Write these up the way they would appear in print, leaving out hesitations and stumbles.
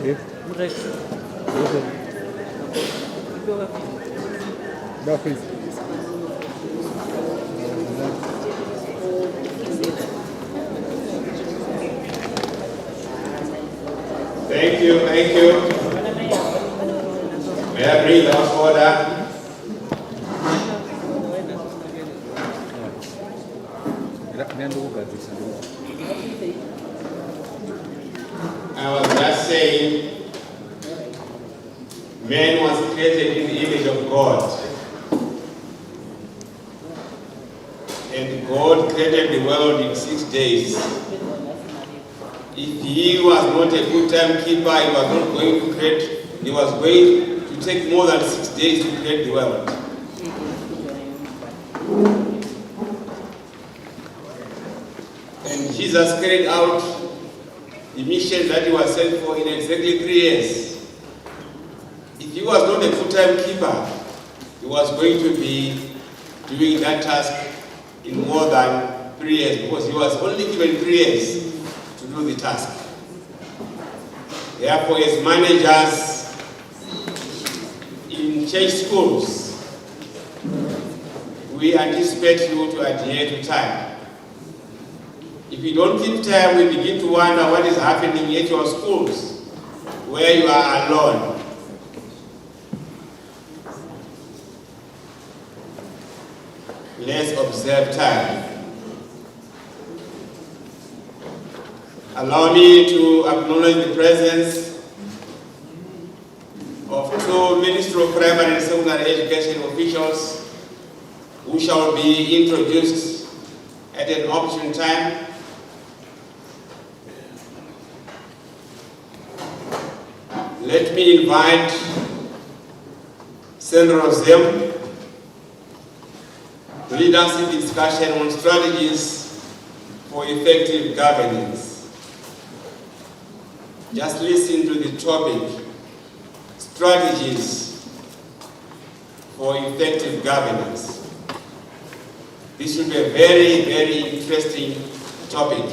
Thank you, thank you. May I bring the house order? I was just saying, man was created in the image of God. And God created the world in 6 days. If he was not a good-time keeper, he was not going to create, he was going to take more than 6 days to create the world. And Jesus carried out the mission that he was sent for in exactly 3 years. If he was not a full-time keeper, he was going to be doing that task in more than 3 years, because he was only given 3 years to do the task. Therefore, as managers in church schools, we anticipate you to adhere to time. If you don't keep time, we begin to wonder what is happening at your schools, where you are alone. Let's observe time. Allow me to acknowledge the presence of 2 Ministry of Primary and Secondary Education officials who shall be introduced at an opportune time. Let me invite Senator Rosem to lead us in discussion on strategies for effective governance. Just listen to the topic, strategies for effective governance. This will be a very, very interesting topic.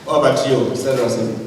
Over to you, Senator Rosem.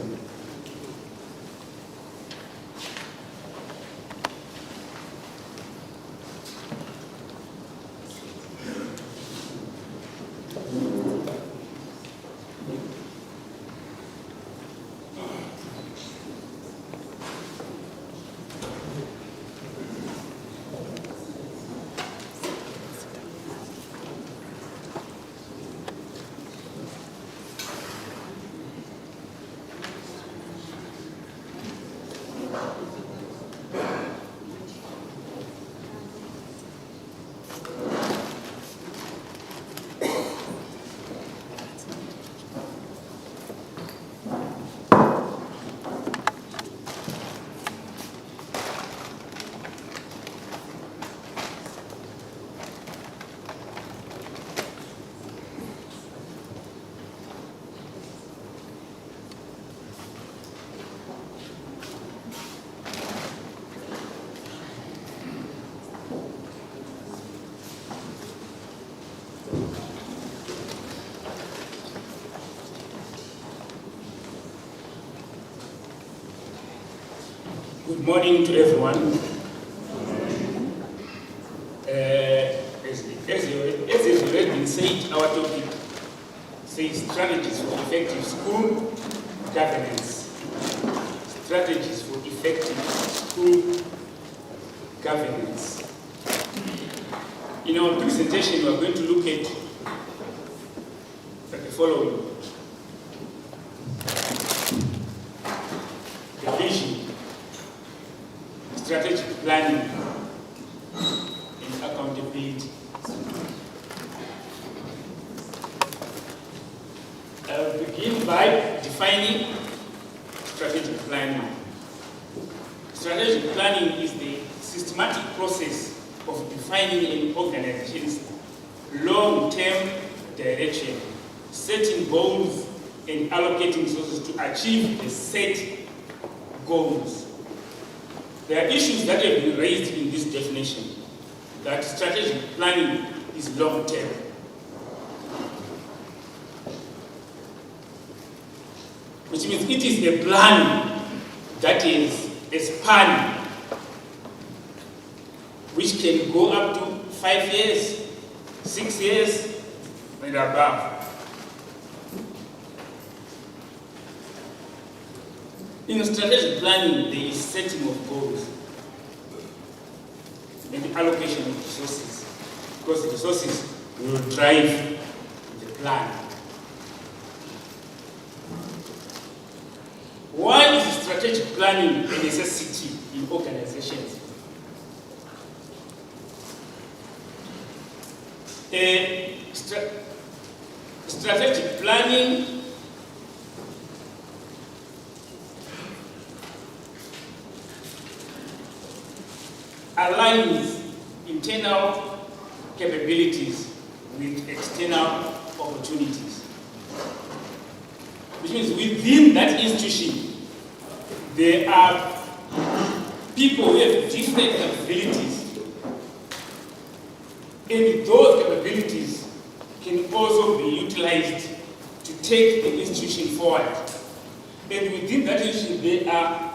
Good morning to everyone. As has already been said, our topic says strategies for effective school governance. Strategies for effective school governance. In our presentation, we are going to look at the following. The vision, strategic planning, and accountability. I'll begin by defining strategic planning. Strategic planning is the systematic process of defining an organization's long-term direction, setting goals, and allocating resources to achieve the set goals. There are issues that have been raised in this definition, that strategic planning is long-term. Which means it is a plan that is a span which can go up to 5 years, 6 years, and above. In strategic planning, there is setting of goals and the allocation of resources, because the resources will drive the plan. Why is strategic planning a necessity in organizations? Strategic planning aligns internal capabilities with external opportunities. Which means within that institution, there are people who have different capabilities. And those capabilities can also be utilized to take the institution forward. And within that institution, there are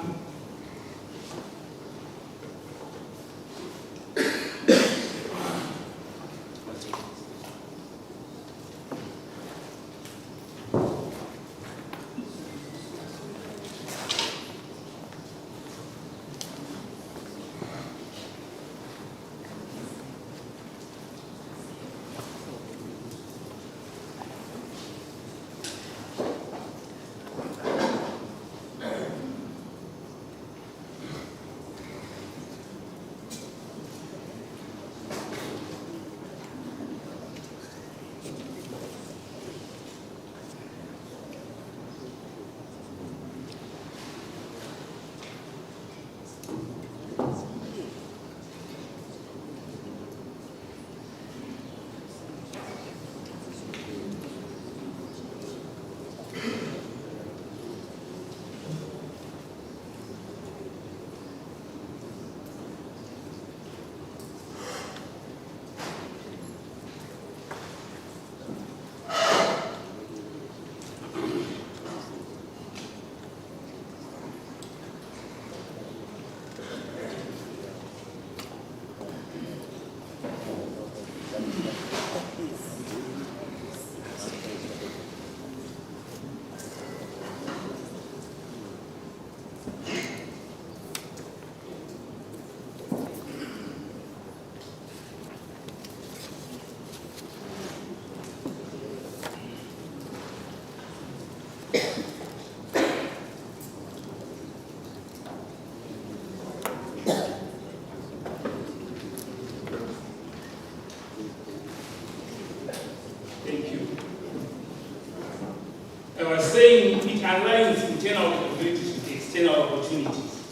saying it aligns internal capabilities with external opportunities.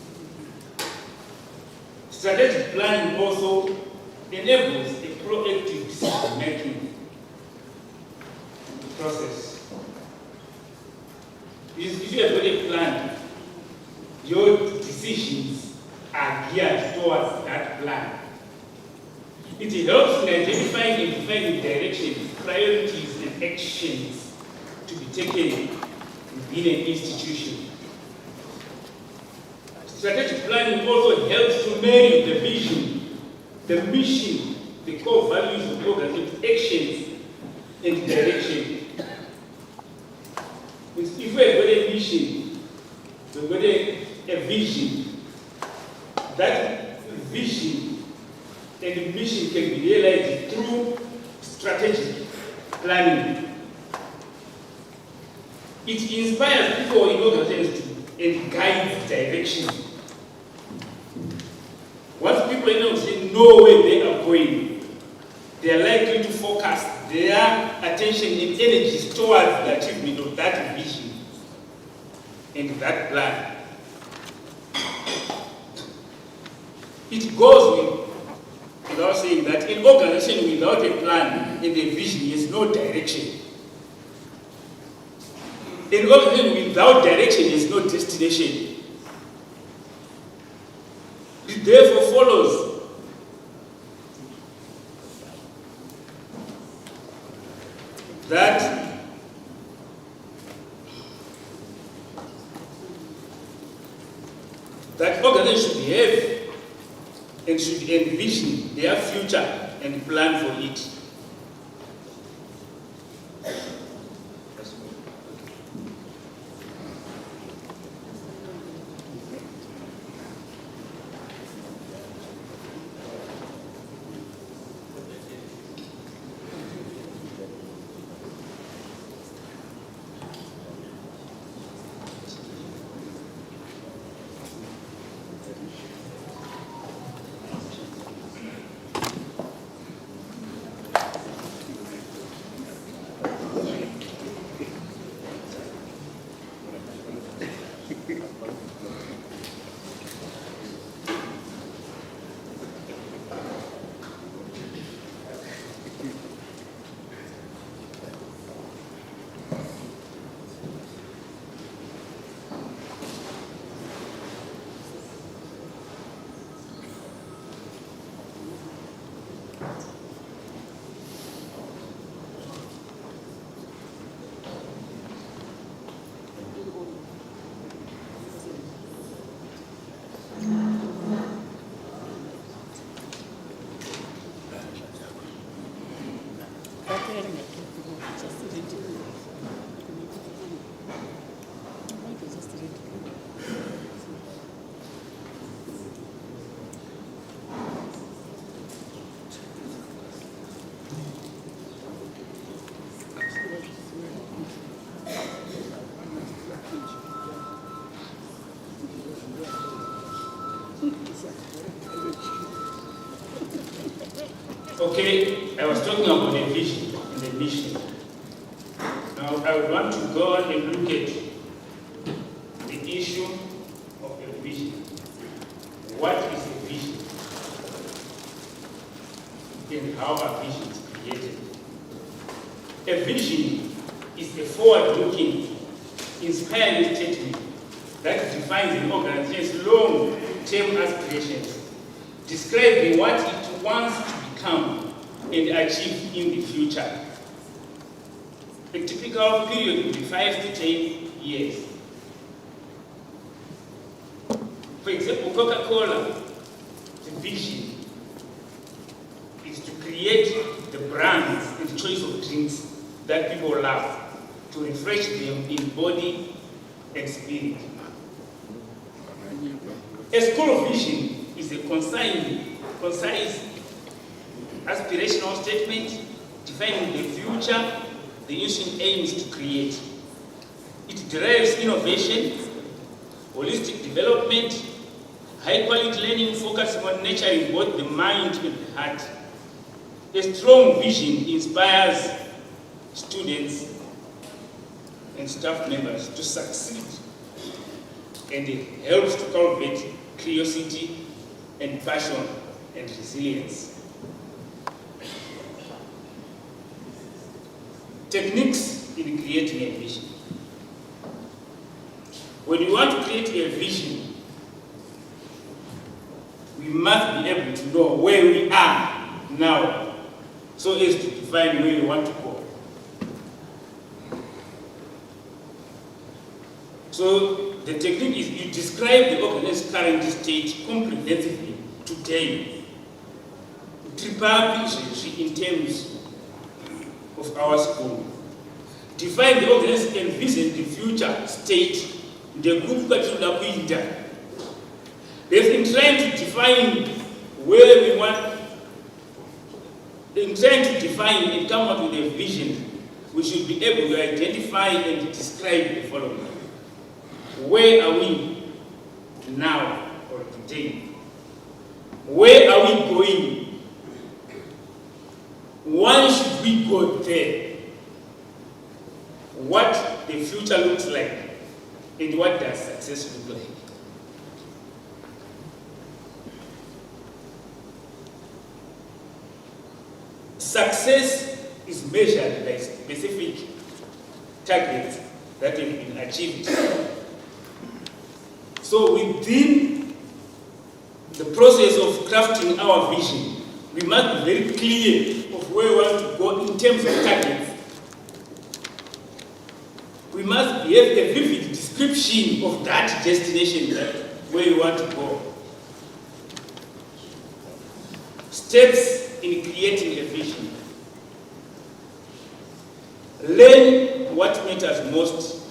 Strategic planning also enables a proactive decision-making process. If you have got a plan, your decisions are geared towards that plan. It helps in identifying and defining directions, priorities, and actions to be taken within an institution. Strategic planning also helps to marry the vision, the mission, the core values of the organization, actions, and direction. If we have got a mission, we've got a vision, that vision and mission can be realized through strategic planning. It inspires people in organizations and guides direction. Once people in organizations know where they are going, they are likely to focus their attention and energies towards the achievement of that vision and that plan. It goes without saying that an organization without a plan and a vision has no direction. An organization without direction has no destination. It therefore follows that that organizations should have and should envision their future and plan for it. Okay, I was talking about the vision and the mission. Now I would want to go on and look at the issue of the vision. What is a vision? And how a vision is created. A vision is a forward-looking, inspiring statement that defines an organization's long-term aspirations, describing what it wants to become and achieve in the future. A typical period would be 5 to 10 years. For example, Coca-Cola, the vision is to create the brands and choice of drinks that people love, to refresh them in body and spirit. A school vision is a concise aspirational statement defining the future the institution aims to create. It drives innovation, holistic development, high-quality learning focusing on nurturing both the mind and the heart. A strong vision inspires students and staff members to succeed, and it helps to cultivate curiosity and passion and resilience. Techniques in creating a vision. When you want to create a vision, we must be able to know where we are now, so as to define where we want to go. So the technique is you describe the organization's current state comprehensively today, in terms of our school. Define the organization and envision the future state. The group that in trying to define where we want, in trying to define and come up with a vision, we should be able to identify and describe the following. Where are we now or today? Where are we going? Why should we go there? What the future looks like, and what does success look like? Success is measured by specific targets that have been achieved. So within the process of crafting our vision, we must be very clear of where we want to go in terms of targets. We must have a vivid description of that destination where you want to go. Steps in creating a vision. Learn what matters most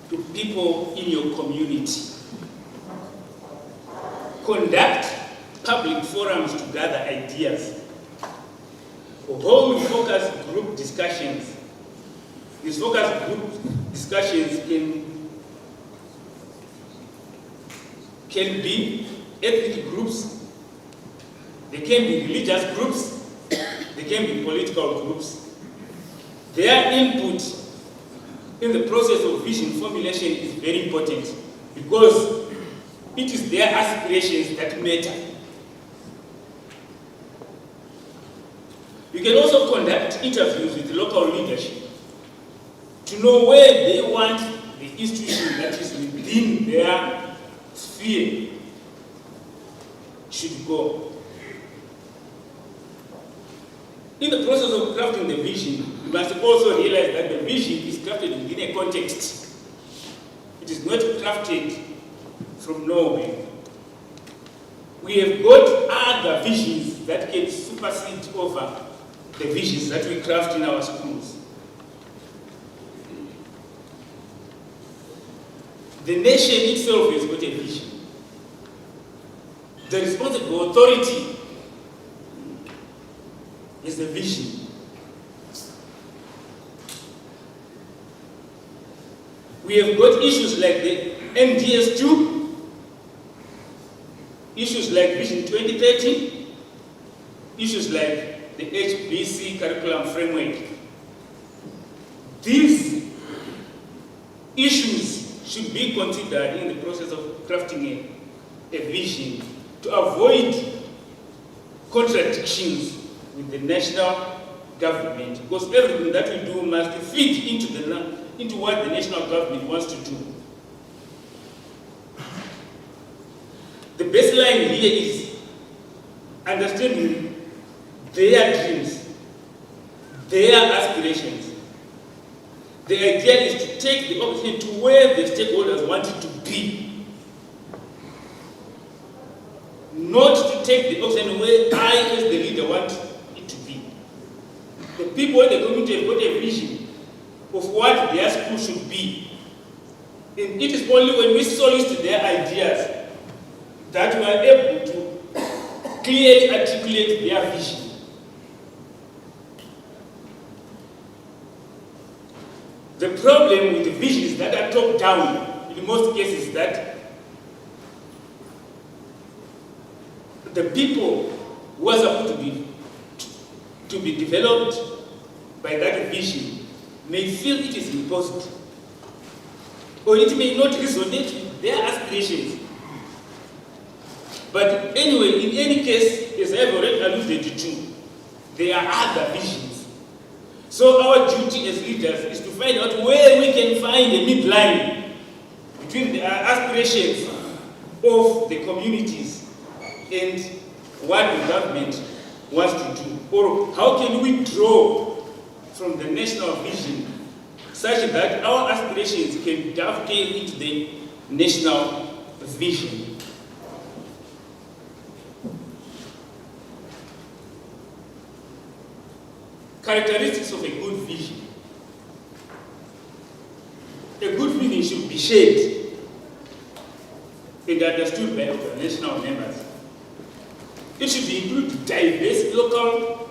to people in your community. Conduct public forums to gather ideas. Hold focus group discussions. These focus group discussions can be ethnic groups, they can be religious groups, they can be political groups. Their input in the process of vision formulation is very important because it is their aspirations that matter. You can also conduct interviews with local leadership to know where they want the institution that is within their sphere should go. In the process of crafting the vision, you must also realize that the vision is crafted within a context. It is not crafted from nowhere. We have got other visions that can supersede over the visions that we craft in our schools. The nation itself has got a vision. The responsible authority is the vision. We have got issues like the NDS2, issues like Vision 2030, issues like the HBC curriculum framework. These issues should be considered in the process of crafting a vision to avoid contradictions with the national government, because everything that we do must fit into what the national government wants to do. The baseline here is understanding their dreams, their aspirations. The idea is to take the opportunity to where the stakeholders want it to be. Not to take the option where I, as the leader, want it to be. The people in the community have got a vision of what their school should be. And it is only when we solicit their ideas that we are able to clearly articulate their vision. The problem with the visions that are top down, in most cases, is that the people who are supposed to be developed by that vision may feel it is impossible, or it may not resonate with their aspirations. But anyway, in any case, as I've already alluded to, there are other visions. So our duty as leaders is to find out where we can find a midline between the aspirations of the communities and what the government wants to do. Or how can we draw from the national vision such that our aspirations can dovetail into the national vision. Characteristics of a good vision. A good vision should be shared and understood by organizational members. It should include diverse local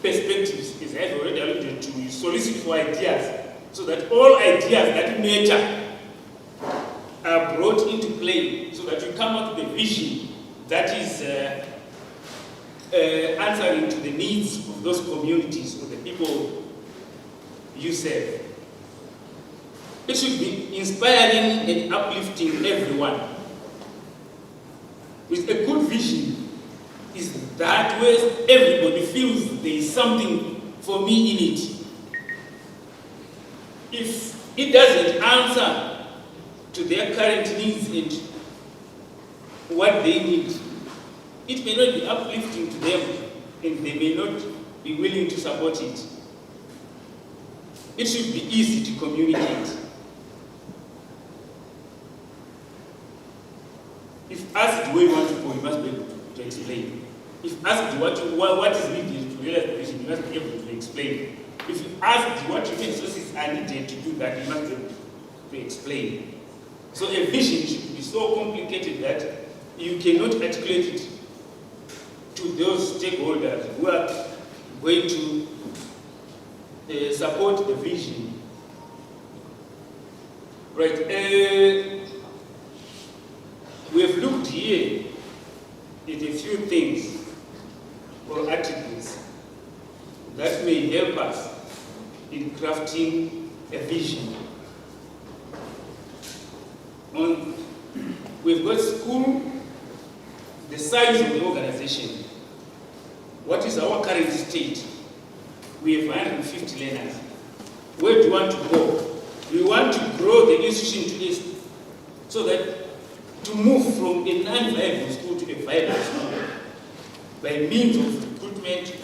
perspectives, as I've already alluded to. You solicit for ideas so that all ideas that matter are brought into play so that you come up with a vision that is answering to the needs of those communities or the people you serve. It should be inspiring and uplifting everyone. With a good vision is that where everybody feels there is something for me in it. If it doesn't answer to their current needs and what they need, it may not be uplifting to them and they may not be willing to support it. It should be easy to communicate. If asked where you want to go, you must be able to explain. If asked what is needed to realize the vision, you must be able to explain. If you asked what resources are needed to do that, you must be able to explain. So a vision should be so complicated that you cannot articulate it to those stakeholders who are going to support the vision. Right. We have looked here at a few things or attributes that may help us in crafting a vision. We've got school, the size of the organization. What is our current state? We have 150 learners. Where do you want to go? We want to grow the institution to this, so that to move from a non-viable school to a viable school by means of recruitment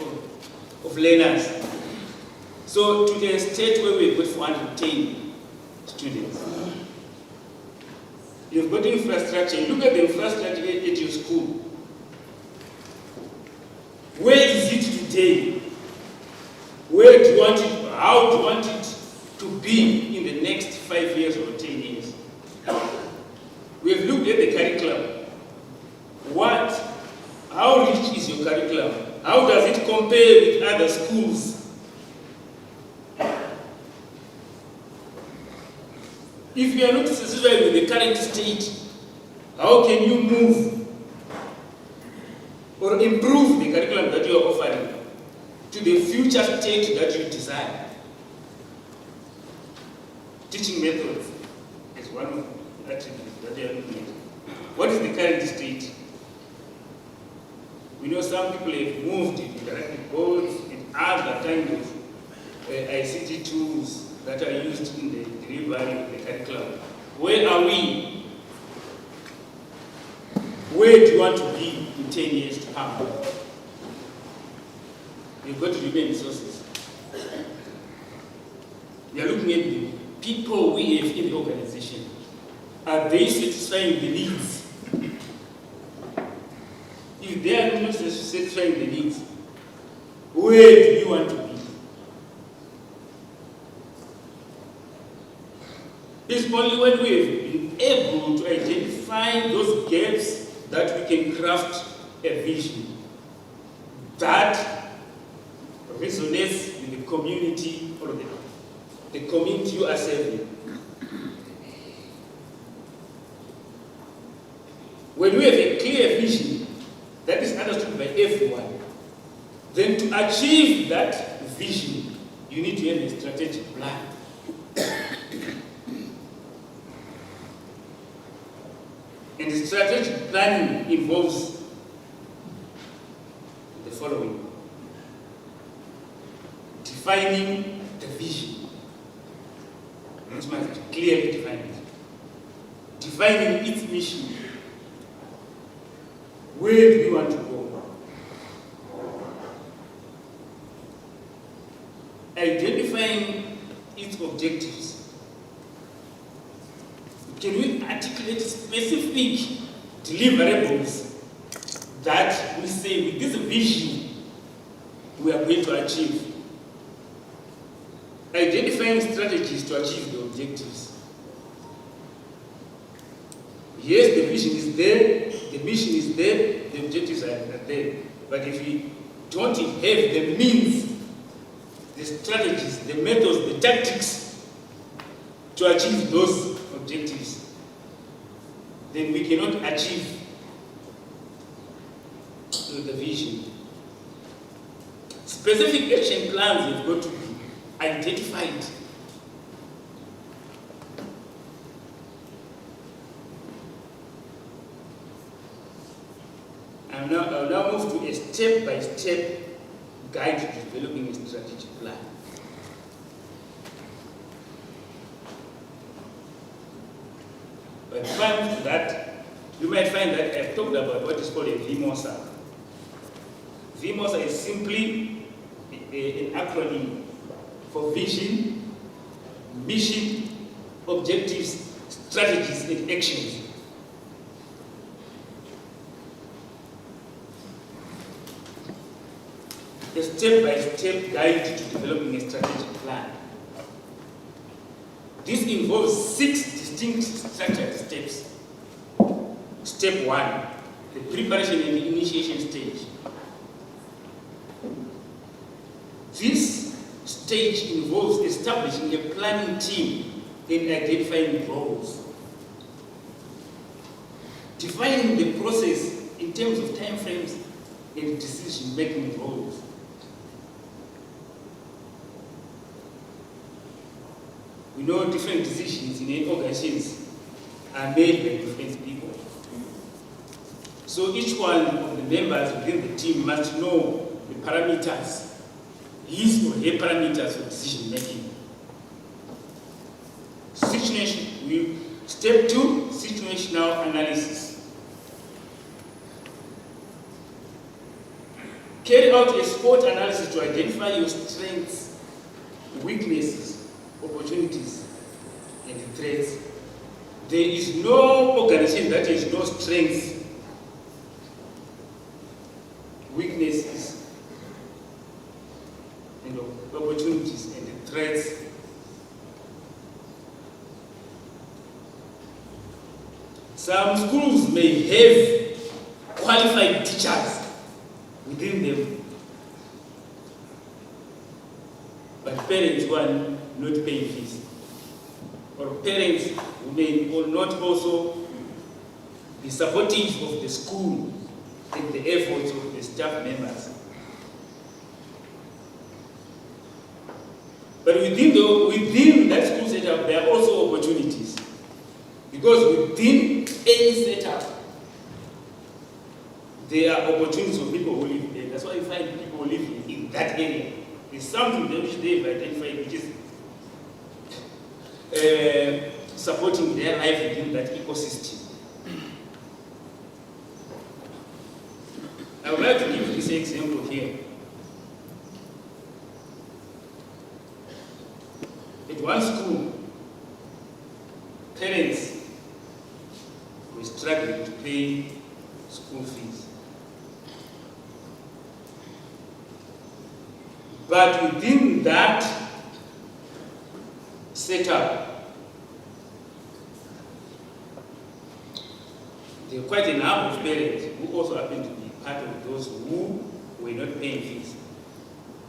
of learners. So to a state where we've got 410 students. You've got infrastructure. Look at the infrastructure at your school. Where is it today? Where do you want it? How do you want it to be in the next 5 years or 10 years? We have looked at the curriculum. How rich is your curriculum? How does it compare with other schools? If you are not satisfied with the current state, how can you move or improve the curriculum that you are offering to the future state that you desire? Teaching methods is one of the attributes that they are looking at. What is the current state? We know some people have moved in interactive boards and other kind of ICT tools that are used in the delivery of the curriculum. Where are we? Where do you want to be in 10 years to come? You've got to remain resources. We are looking at the people we have in the organization. Are they satisfying the needs? If they are not satisfying the needs, where do you want to be? It's only when we have been able to identify those gaps that we can craft a vision that resonates with the community or the community you are serving. When we have a clear vision that is understood by everyone, then to achieve that vision, you need to have a strategic plan. And the strategic planning involves the following: defining the vision. You must clearly define it. Defining its mission. Where do you want to go? Identifying its objectives. Can we articulate specific deliverables that we say with this vision we are going to achieve? Identifying strategies to achieve the objectives. Yes, the vision is there, the mission is there, the objectives are there. But if we don't have the means, the strategies, the methods, the tactics to achieve those objectives, then we cannot achieve the vision. Specific action plans have got to be identified. I'll now move to a step-by-step guide to developing a strategic plan. But prior to that, you might find that I've talked about what is called a VMOSA. VMOSA is simply an acronym for vision, mission, objectives, strategies, and actions. a step-by-step guide to developing a strategic plan. This involves 6 distinct structured steps. Step 1, the preparation and initiation stage. This stage involves establishing a planning team and identifying roles. Defining the process in terms of time frames and decision-making roles. We know different decisions in organizations are made by different people. So each one of the members within the team must know the parameters, his or her parameters of decision making. Step 2, situational analysis. Carry out a SWOT analysis to identify your strengths, weaknesses, opportunities, and threats. There is no organization that has no strengths, weaknesses, and opportunities, and threats. Some schools may have qualified teachers within them, but parents who are not paying fees, or parents who may or not also be supportive of the school and the efforts of the staff members. But within that school setup, there are also opportunities. Because within any setup, there are opportunities for people who live there. That's why you find people who live in that area. There's something which they've identified which is supporting their life within that ecosystem. I would like to give this example here. At one school, parents were struggling to pay school fees. But within that setup, there were quite a number of parents who also happened to be part of those who were not paying fees,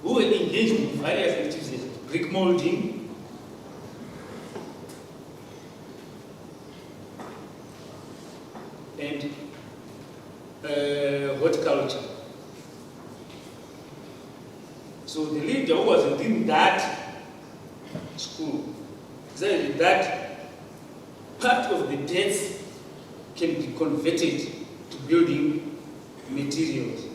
who were engaged in various activities, brick molding, and horticulture. So the leader who was within that school said that part of the debts can be converted to building materials.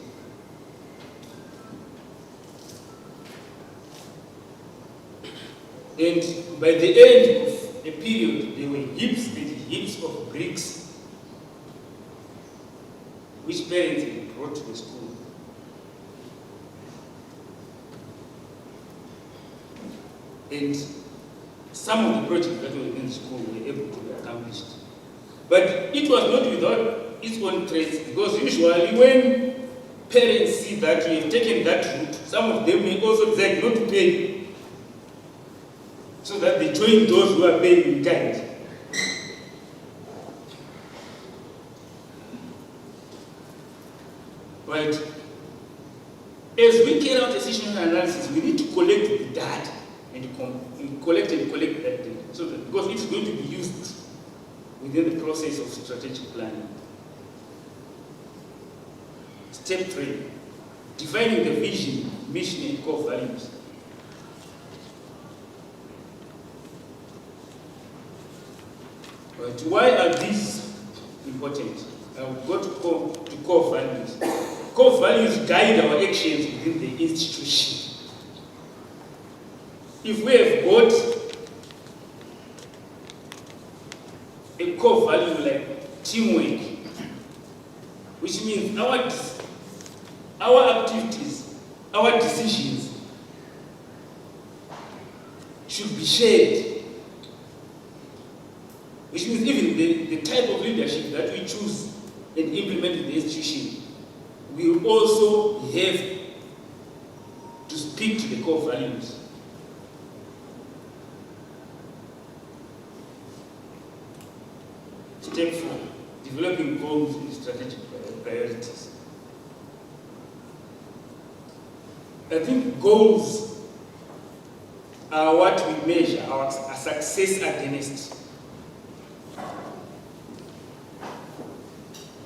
And by the end of a period, there were heaps and heaps of bricks which parents had brought to the school. And some of the projects that were in the school were able to be accomplished. But it was not without its own threats, because usually when parents see that you have taken that route, some of them may also decide not to pay, so that they join those who are paying in kind. But as we carry out a situational analysis, we need to collect the data and collect that data, so that, because it's going to be used within the process of strategic planning. Step 3, defining the vision, mission, and core values. But why are these important? I will go to core values. Core values guide our actions within the institution. If we have got a core value like teamwork, which means our activities, our decisions should be shared, which means even the type of leadership that we choose and implement in the institution will also have core values. Step 4, developing goals and strategic priorities. I think goals are what we measure our success against.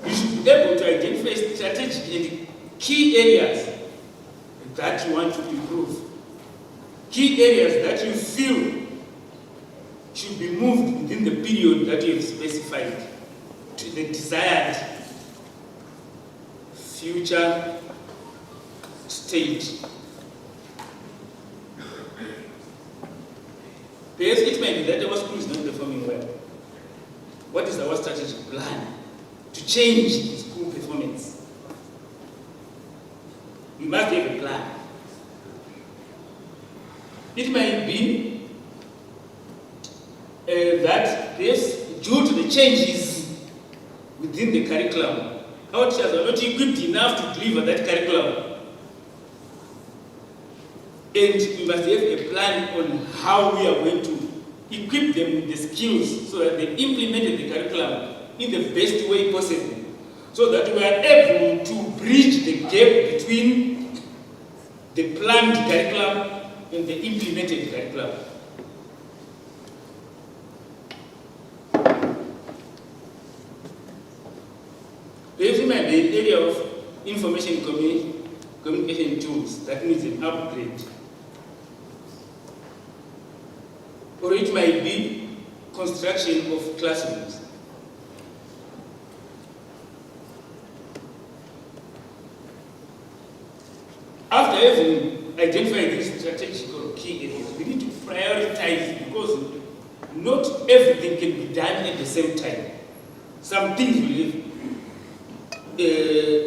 You should be able to identify strategic and key areas that you want to improve. Key areas that you feel should be moved within the period that you have specified to the desired future state. Perhaps it may be that our school is not performing well. What is our strategic plan to change the school performance? We must have a plan. It might be that perhaps due to the changes within the curriculum, our teachers are not equipped enough to deliver that curriculum. And we must have a plan on how we are going to equip them with the skills so that they implement the curriculum in the best way possible, so that we are able to bridge the gap between the planned curriculum and the implemented curriculum. Perhaps it might be an area of information communication tools that needs an upgrade. Or it might be construction of classrooms. After having identified these strategic or key areas, we need to prioritize, because not everything can be done at the same time. Some things will have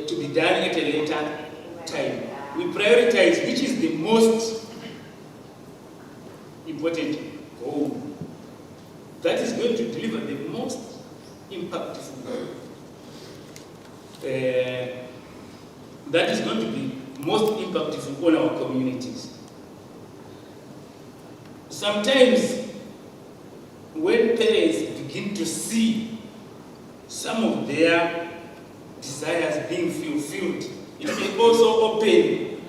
to be done at a later time. We prioritize which is the most important goal that is going to deliver the most impactful goal. That is going to be most impactful on our communities. Sometimes when parents begin to see some of their desires being fulfilled, it may also open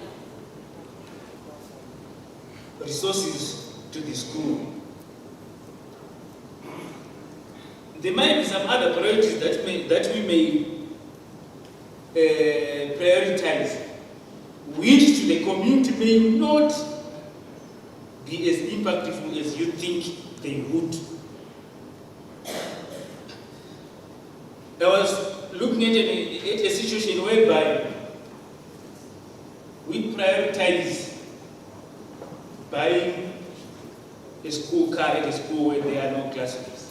resources to the school. There might be some other priorities that we may prioritize, which to the community may not be as impactful as you think they would. I was looking at a situation whereby we prioritize buying a school car at a school where there are no classrooms.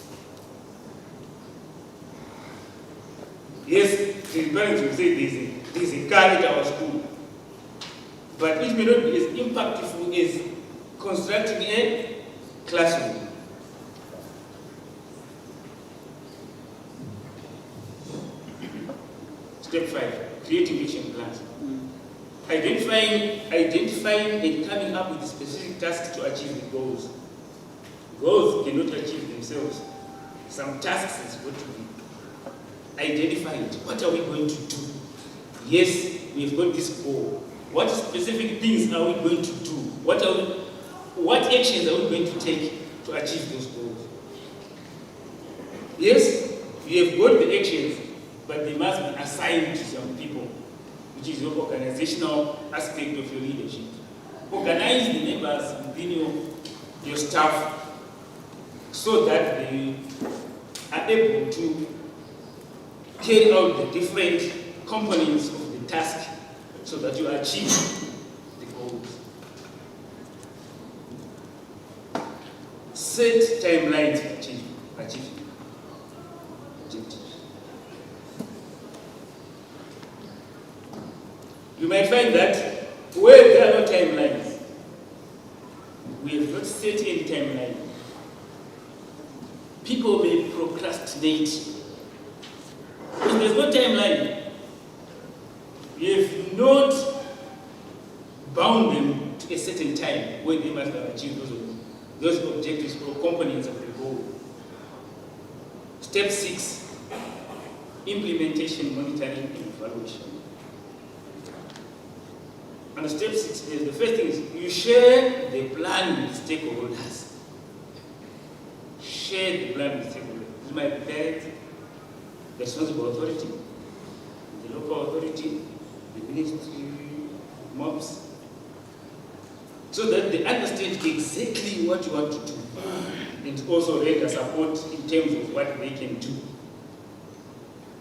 Yes, the parents will say there's a car at our school, but it may not be as impactful as constructing a classroom. Step 5, creating action plans. Identifying and coming up with specific tasks to achieve the goals. Goals cannot achieve themselves. Some tasks is going to be identified. What are we going to do? Yes, we've got this goal. What specific things are we going to do? What actions are we going to take to achieve those goals? Yes, we have got the actions, but they must be assigned to some people, which is your organizational aspect of your leadership. Organize the members within your staff so that they are able to carry out the different components of the task so that you achieve the goals. Set timelines to achieve objectives. You might find that where there are no timelines, we have not set any timeline. People may procrastinate. If there's no timeline, we have not bound them to a certain time when they must have achieved those objectives or components of the goal. Step 6, implementation, monitoring, and evaluation. And step 6 is, the first thing is you share the plan with stakeholders. Share the plan with stakeholders. This might be parents, the responsible authority, the local authority, the ministry, mobs, so that they understand exactly what you want to do and also render support in terms of what they can do.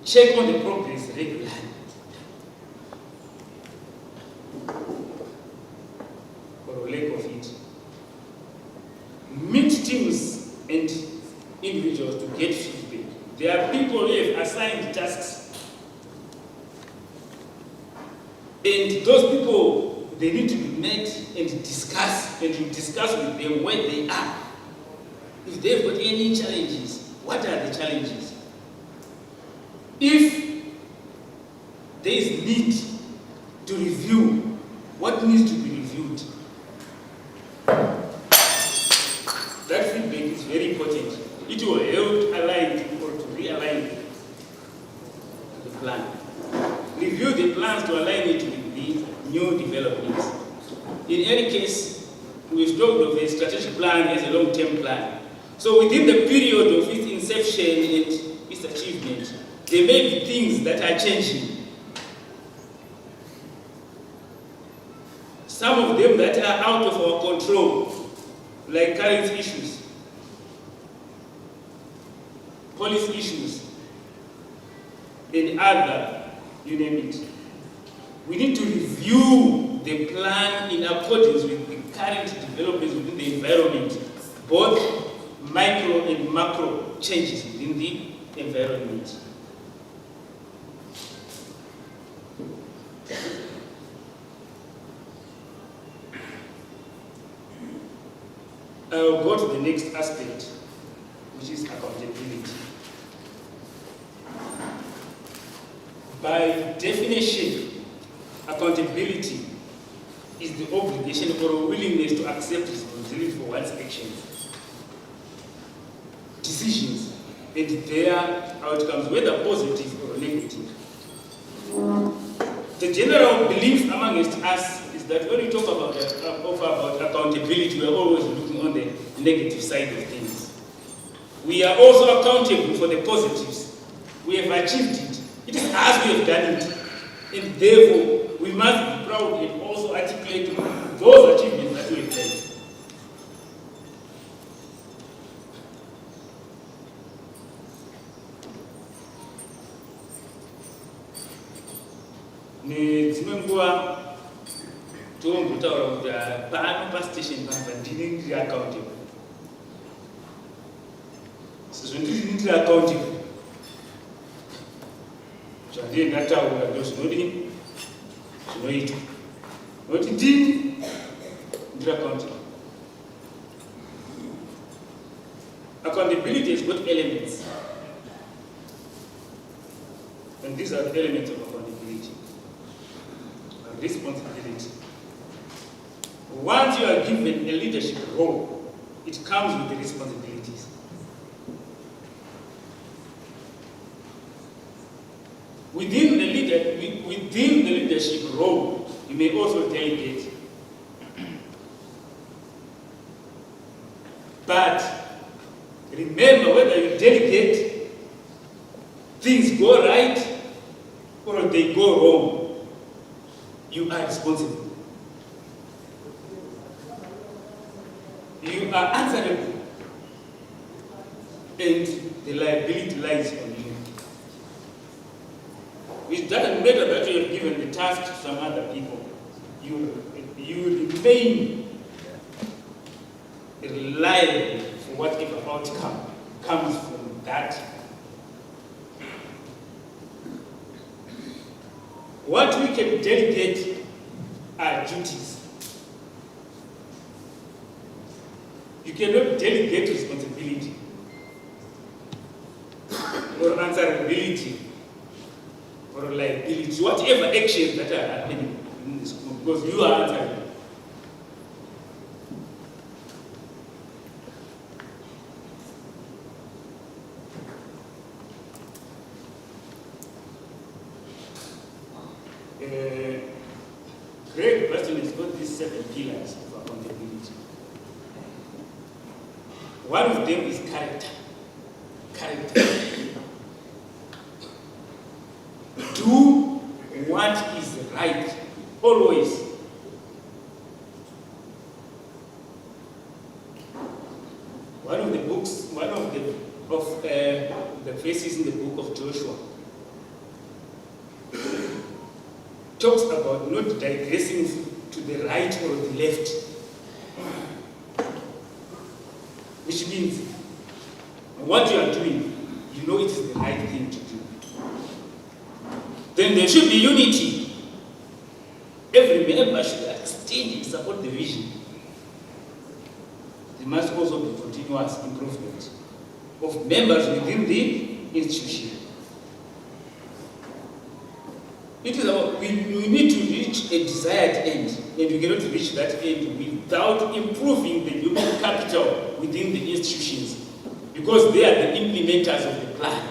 Check on the progress regularly. Or lack of it. Meet teams and individuals to get feedback. There are people who have assigned tasks, and those people, they need to be met and discuss, and you discuss with them where they are. If they've got any challenges, what are the challenges? If there is need to review, what needs to be reviewed? That feedback is very important. It will help align people to realign the plan. Review the plans to align it with the new developments. In any case, we've talked of a strategic plan as a long-term plan. So within the period of its inception and its achievement, there may be things that are changing. Some of them that are out of our control, like current issues, policy issues, and other, you name it. We need to review the plan in accordance with the current developments within the environment, both micro and macro changes within the environment. I'll go to the next aspect, which is accountability. By definition, accountability is the obligation or a willingness to accept responsibility for one's actions, decisions, and their outcomes, whether positive or negative. The general belief amongst us is that when we talk about accountability, we are always looking on the negative side of things. We are also accountable for the positives. We have achieved it. It is us we have done it. And therefore, we must be proud and also articulate those achievements that we have done. Dzimwe nguva tombotaura kuti pano pastation panapa ndini ndiri accountable. Sezvo ndiri accountable, zvandiri ndataura ndo zvinodini zvinoitwa. Noti ndini ndiri accountable. Accountability has got elements, and these are the elements of accountability. Responsibility. Once you are given a leadership role, it comes with the responsibilities. Within the leadership role, you may also delegate. But remember, whether you delegate, things go right or they go wrong, you are responsible. You are answerable, and the liability lies on you. It doesn't matter that you have given the task to some other people. You remain reliable for whatever outcome comes from that. What we can delegate are duties. You cannot delegate responsibility or answerability or liability, whatever actions that are happening in the school, because you are answerable. Greg Baston has got these 7 pillars of accountability. One of them is character. Character. Do what is right, always. One of the verses in the book of Joshua talks about not digressing to the right or the left, which means what you are doing, you know it is the right thing to do. Then there should be unity. Every member should extend and support the vision. There must also be continuous improvement of members within the institution. It is about, we need to reach a desired end, and we cannot reach that end without improving the human capital within the institutions, because they are the implementers of the plan.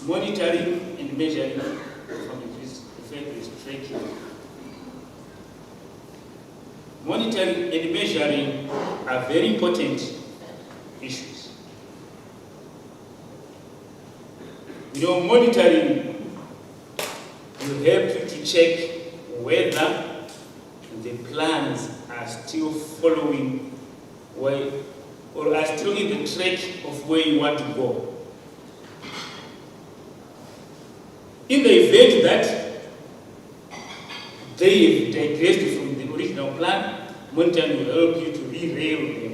Monitoring and measuring from the tracking. Monitoring and measuring are very important issues. Monitoring will help you to check whether the plans are still following where, or are still in the track of where you want to go. In the event that they have digressed from the original plan, monitoring will help you to re-rail them.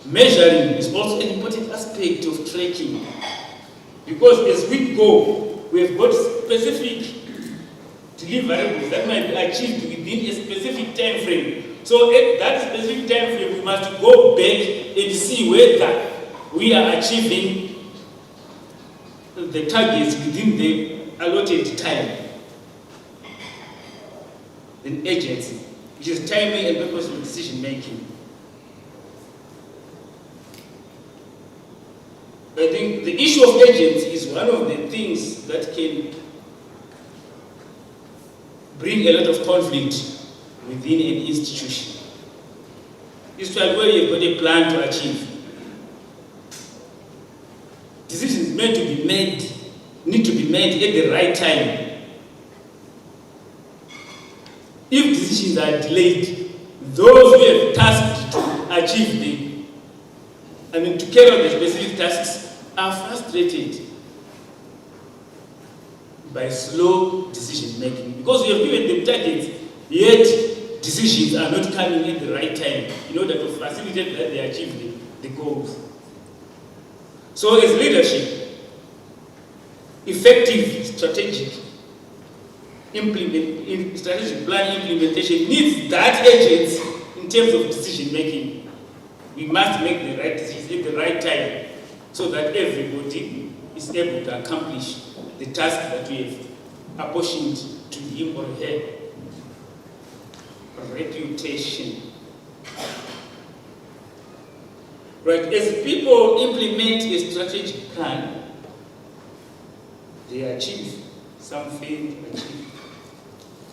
Measuring is also an important aspect of tracking, because as we go, we have got specific deliverables that might be achieved within a specific time frame. So at that specific time frame, we must go back and see whether we are achieving the targets within the allotted time. Then agency, which is timely and purposeful decision making. I think the issue of agency is one of the things that can bring a lot of conflict within an institution. It's like where you've got a plan to achieve. Decisions need to be made at the right time. If decisions are delayed, those who have tasked to achieve to carry out the specific tasks are frustrated by slow decision making, because we have given them targets, yet decisions are not coming at the right time in order to facilitate that they achieve the goals. So as leadership, effective strategic plan implementation needs that agency in terms of decision making. We must make the right decisions at the right time so that everybody is able to accomplish the task that we have apportioned to him or her. Reputation. Right, as people implement a strategic plan, they achieve, some fail to achieve.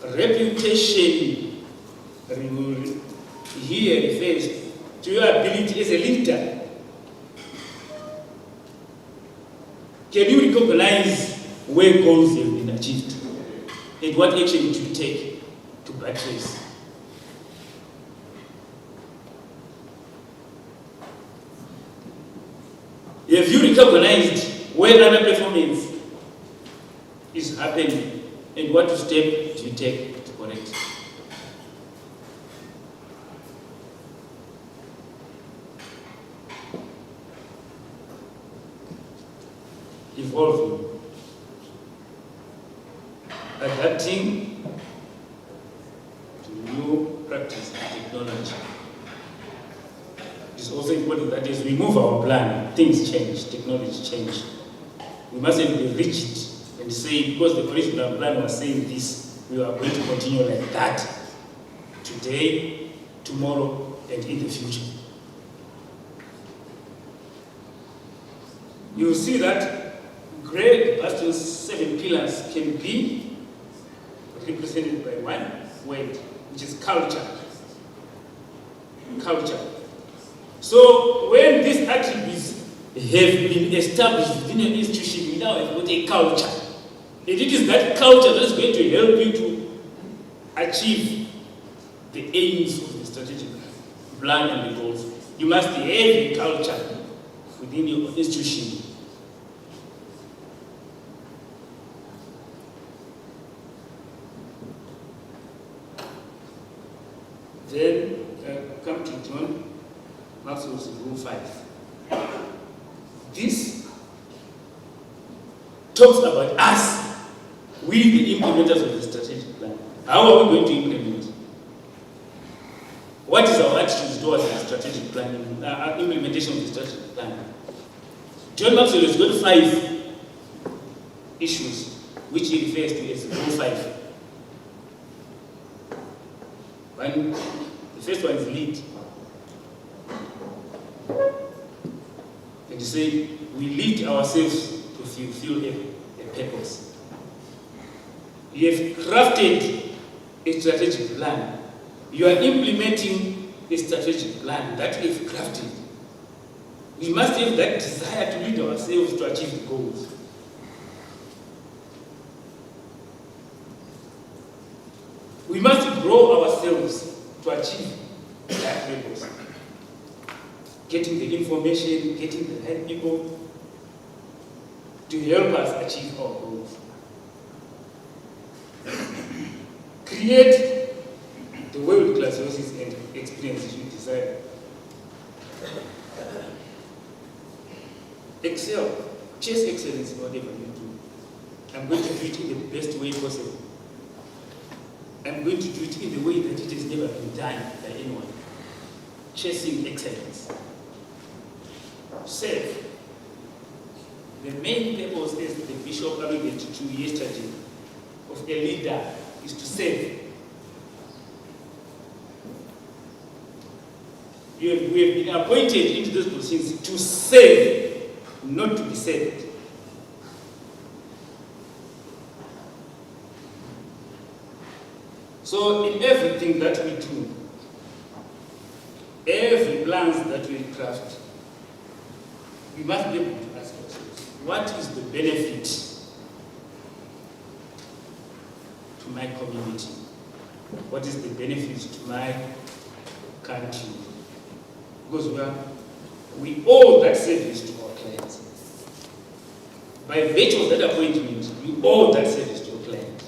Reputation here refers to your ability as a leader. Can you recognize where goals have been achieved and what action do you take to buttress? Have you recognized where underperformance is happening and what step do you take to correct? Evolving, adapting to new practice and technology. It's also important that as we move our plan, things change, technology change. We mustn't be rigid and say, because the original plan was saying this, we are going to continue like that today, tomorrow, and in the future. you will see that Greg Baston's 7 pillars can be represented by one word, which is culture. Culture. So when these attributes have been established within an institution, we now have got a culture. And it is that culture that is going to help you to achieve the aims of the strategic plan and the goals. You must have a culture within your institution. Then come to John Maxwell's Rule 5. This talks about us, we the implementers of the strategic plan. How are we going to implement? What is our attitude towards the strategic plan, implementation of the strategic plan? John Maxwell has got 5 issues which he refers to as Rule 5. The first one is lead. And you say, we lead ourselves to fulfill a purpose. You have crafted a strategic plan. You are implementing a strategic plan that we have crafted. We must have that desire to lead ourselves to achieve the goals. We must grow ourselves to achieve that purpose. Getting the information, getting the right people to help us achieve our goals. Create the world-class resources and experiences you desire. Excel. Chase excellence in whatever you do. I'm going to do it in the best way possible. I'm going to do it in the way that it has never been done by anyone. Chasing excellence. Serve. The main purpose, as the Bishop alluded to yesterday, of a leader is to serve. We have been appointed into those positions to serve, not to be served. So in everything that we do, every plans that we craft, we must be able to ask ourselves, what is the benefit to my community? What is the benefit to my country? Because we owe that service to our clients. By virtue of that appointment, we owe that service to our clients.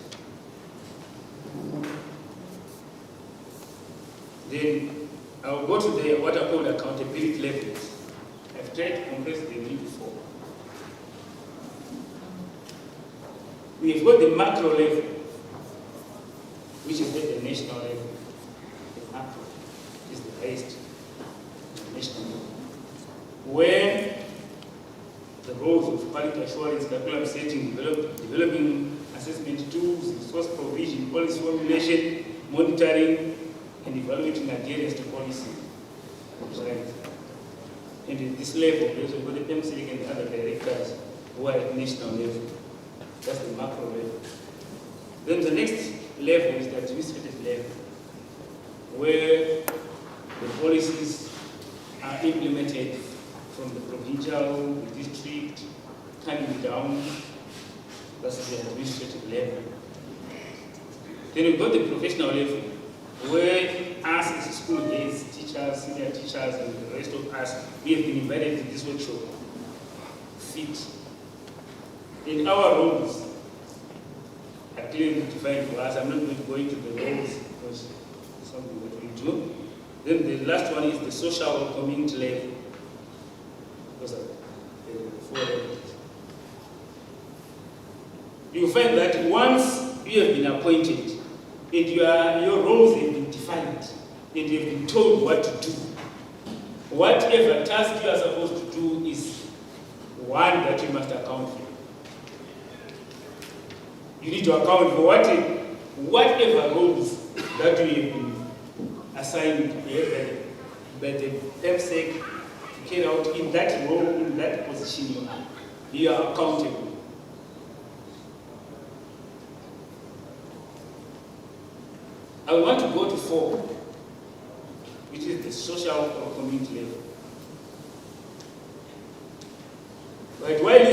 Then I'll go to what I call accountability levels. I've tried to compress them into 4. We have got the macro level, which is at the national level. The macro is the highest national level, where the roles of quality assurance, curriculum setting, developing assessment tools, resource provision, policy formulation, monitoring, and evaluating adherence to policy. Right. And at this level, we also got the PMC and the other directors who are at national level. That's the macro level. Then the next level is the administrative level, where the policies are implemented from the provincial, the district, coming down. That's the administrative level. Then we've got the professional level, where us as school heads, teachers, senior teachers, and the rest of us, we have been invited to this workshop. Fit. In our roles are clearly defined for us. I'm not going to go into the roles because it's something that we do. Then the last one is the social or community level. Those are the 4 levels. You find that once you have been appointed and your roles have been defined and you have been told what to do, whatever task you are supposed to do is one that you must account for. You need to account for whatever roles that you have been assigned by the PEPSEC to carry out in that role, in that position you are. be accountable. I want to go to 4, which is the social or community level. But while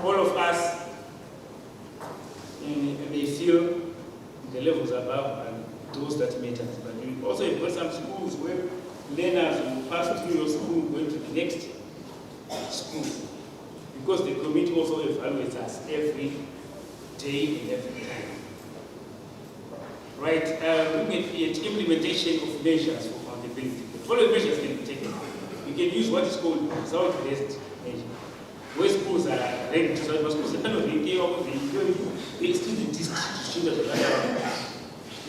all of us may feel the levels above and those that matter, but we also have got some schools where learners will pass through your school going to the next school, because the community also evaluates us every day and every time. Right, looking at implementation of measures for accountability. The following measures can be taken. You can use what is called result-based measure. Where schools are ready to start, but schools are kind of they extend the distribution of the data.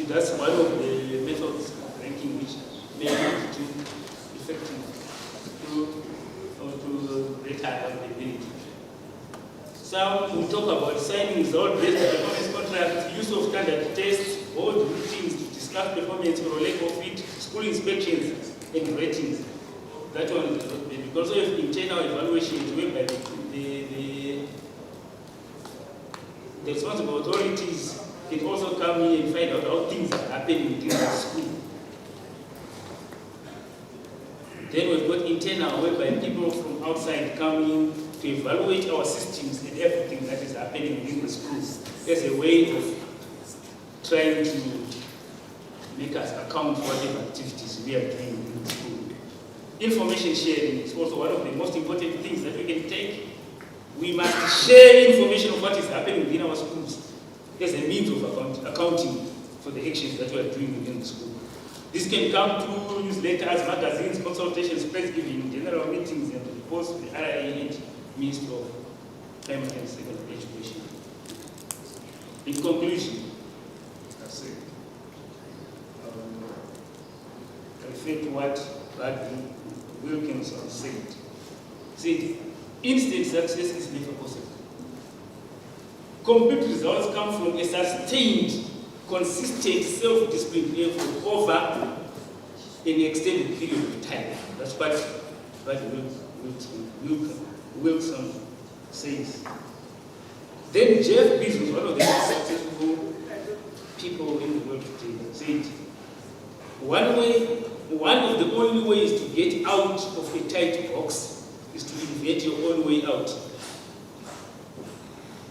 That's one of the methods of ranking which may lead to effective to greater accountability. Some will talk about signing result-based performance contracts, use of standard tests, board meetings to discuss performance or lack of it, school inspections and ratings. That one is not bad. Because of internal evaluations whereby the responsible authorities can also come in and find out how things are happening within the school. Then we've got internal, whereby people from outside come in to evaluate our systems and everything that is happening within the schools as a way of trying to make us account for whatever activities we are doing in the school. Information sharing is also one of the most important things that we can take. We must share information of what is happening within our schools as a means of accounting for the actions that we are doing within the school. This can come through newsletters, magazines, consultations, press giving, general meetings, and reports to the RIA and Ministry of Primary and Secondary Education. In conclusion, I refer to what Bradley Wilkinson said. Instant success is never possible. Complete results come from a sustained, consistent self-discipline effort over an extended period of time. That's what Wilson says. Then Jeff Bezos, one of the most successful people in the world today, said, one of the only ways to get out of a tight box is to invent your own way out.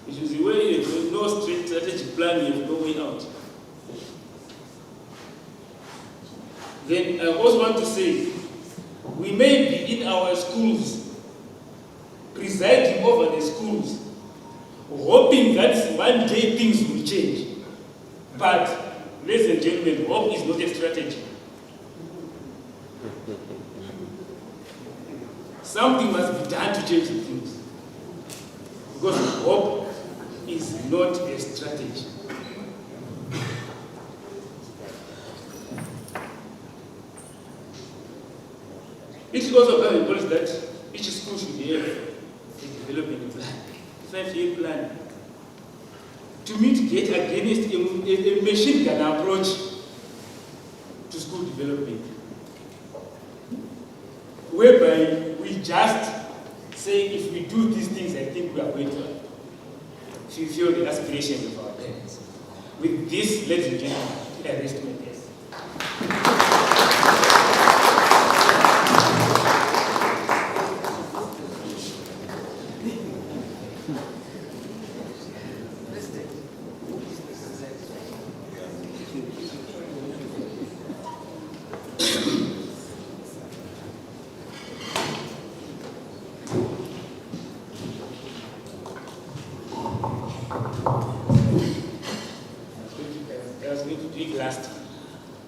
Which is the way you have no strategic plan, you have no way out. Then I also want to say, we may be in our schools, presiding over the schools, hoping that one day things will change. But, ladies and gentlemen, hope is not a strategy. Something must be done to change the things. Because hope is not a strategy. It is also very important that each school should have a development plan, a 5-year plan, to mitigate against a machine gun approach to school development, whereby we just say, if we do these things, I think we are going to fulfill the aspirations of our parents. With this, ladies and gentlemen, I rest my case.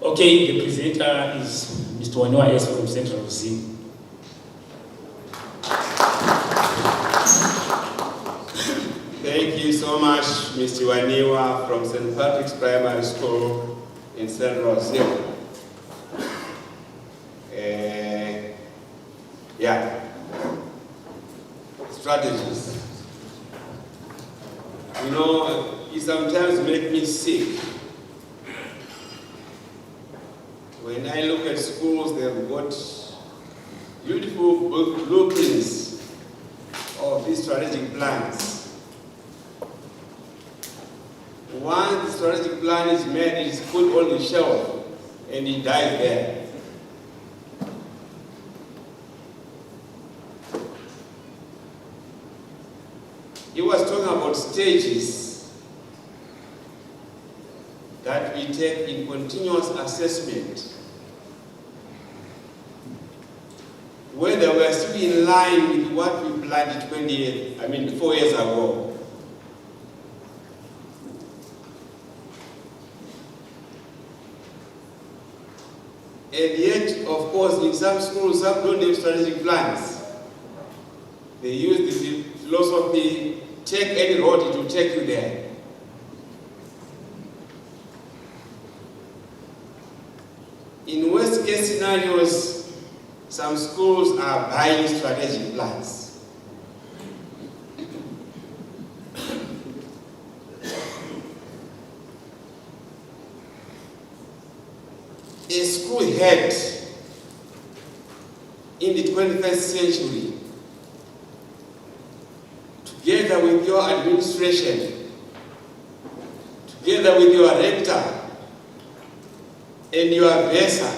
Okay, the presenter is Mr. Waniwa S. from Central Z. Thank you so much, Mr. Waniwa from St. Patrick's Primary School in Central Z. Strategies. You know, it sometimes make me sick. When I look at schools, they've got beautiful blueprints of these strategic plans. Once the strategic plan is made, it is put on the shelf and it dies there. He was talking about stages that we take in continuous assessment, whether we're still in line with what we planned 4 years ago. And yet, of course, in some schools, some don't have strategic plans. They use the philosophy, take any road, it will take you there. In worst case scenarios, some schools are buying strategic plans. A school head in the 21st century, together with your administration, together with your rector, and your bursar,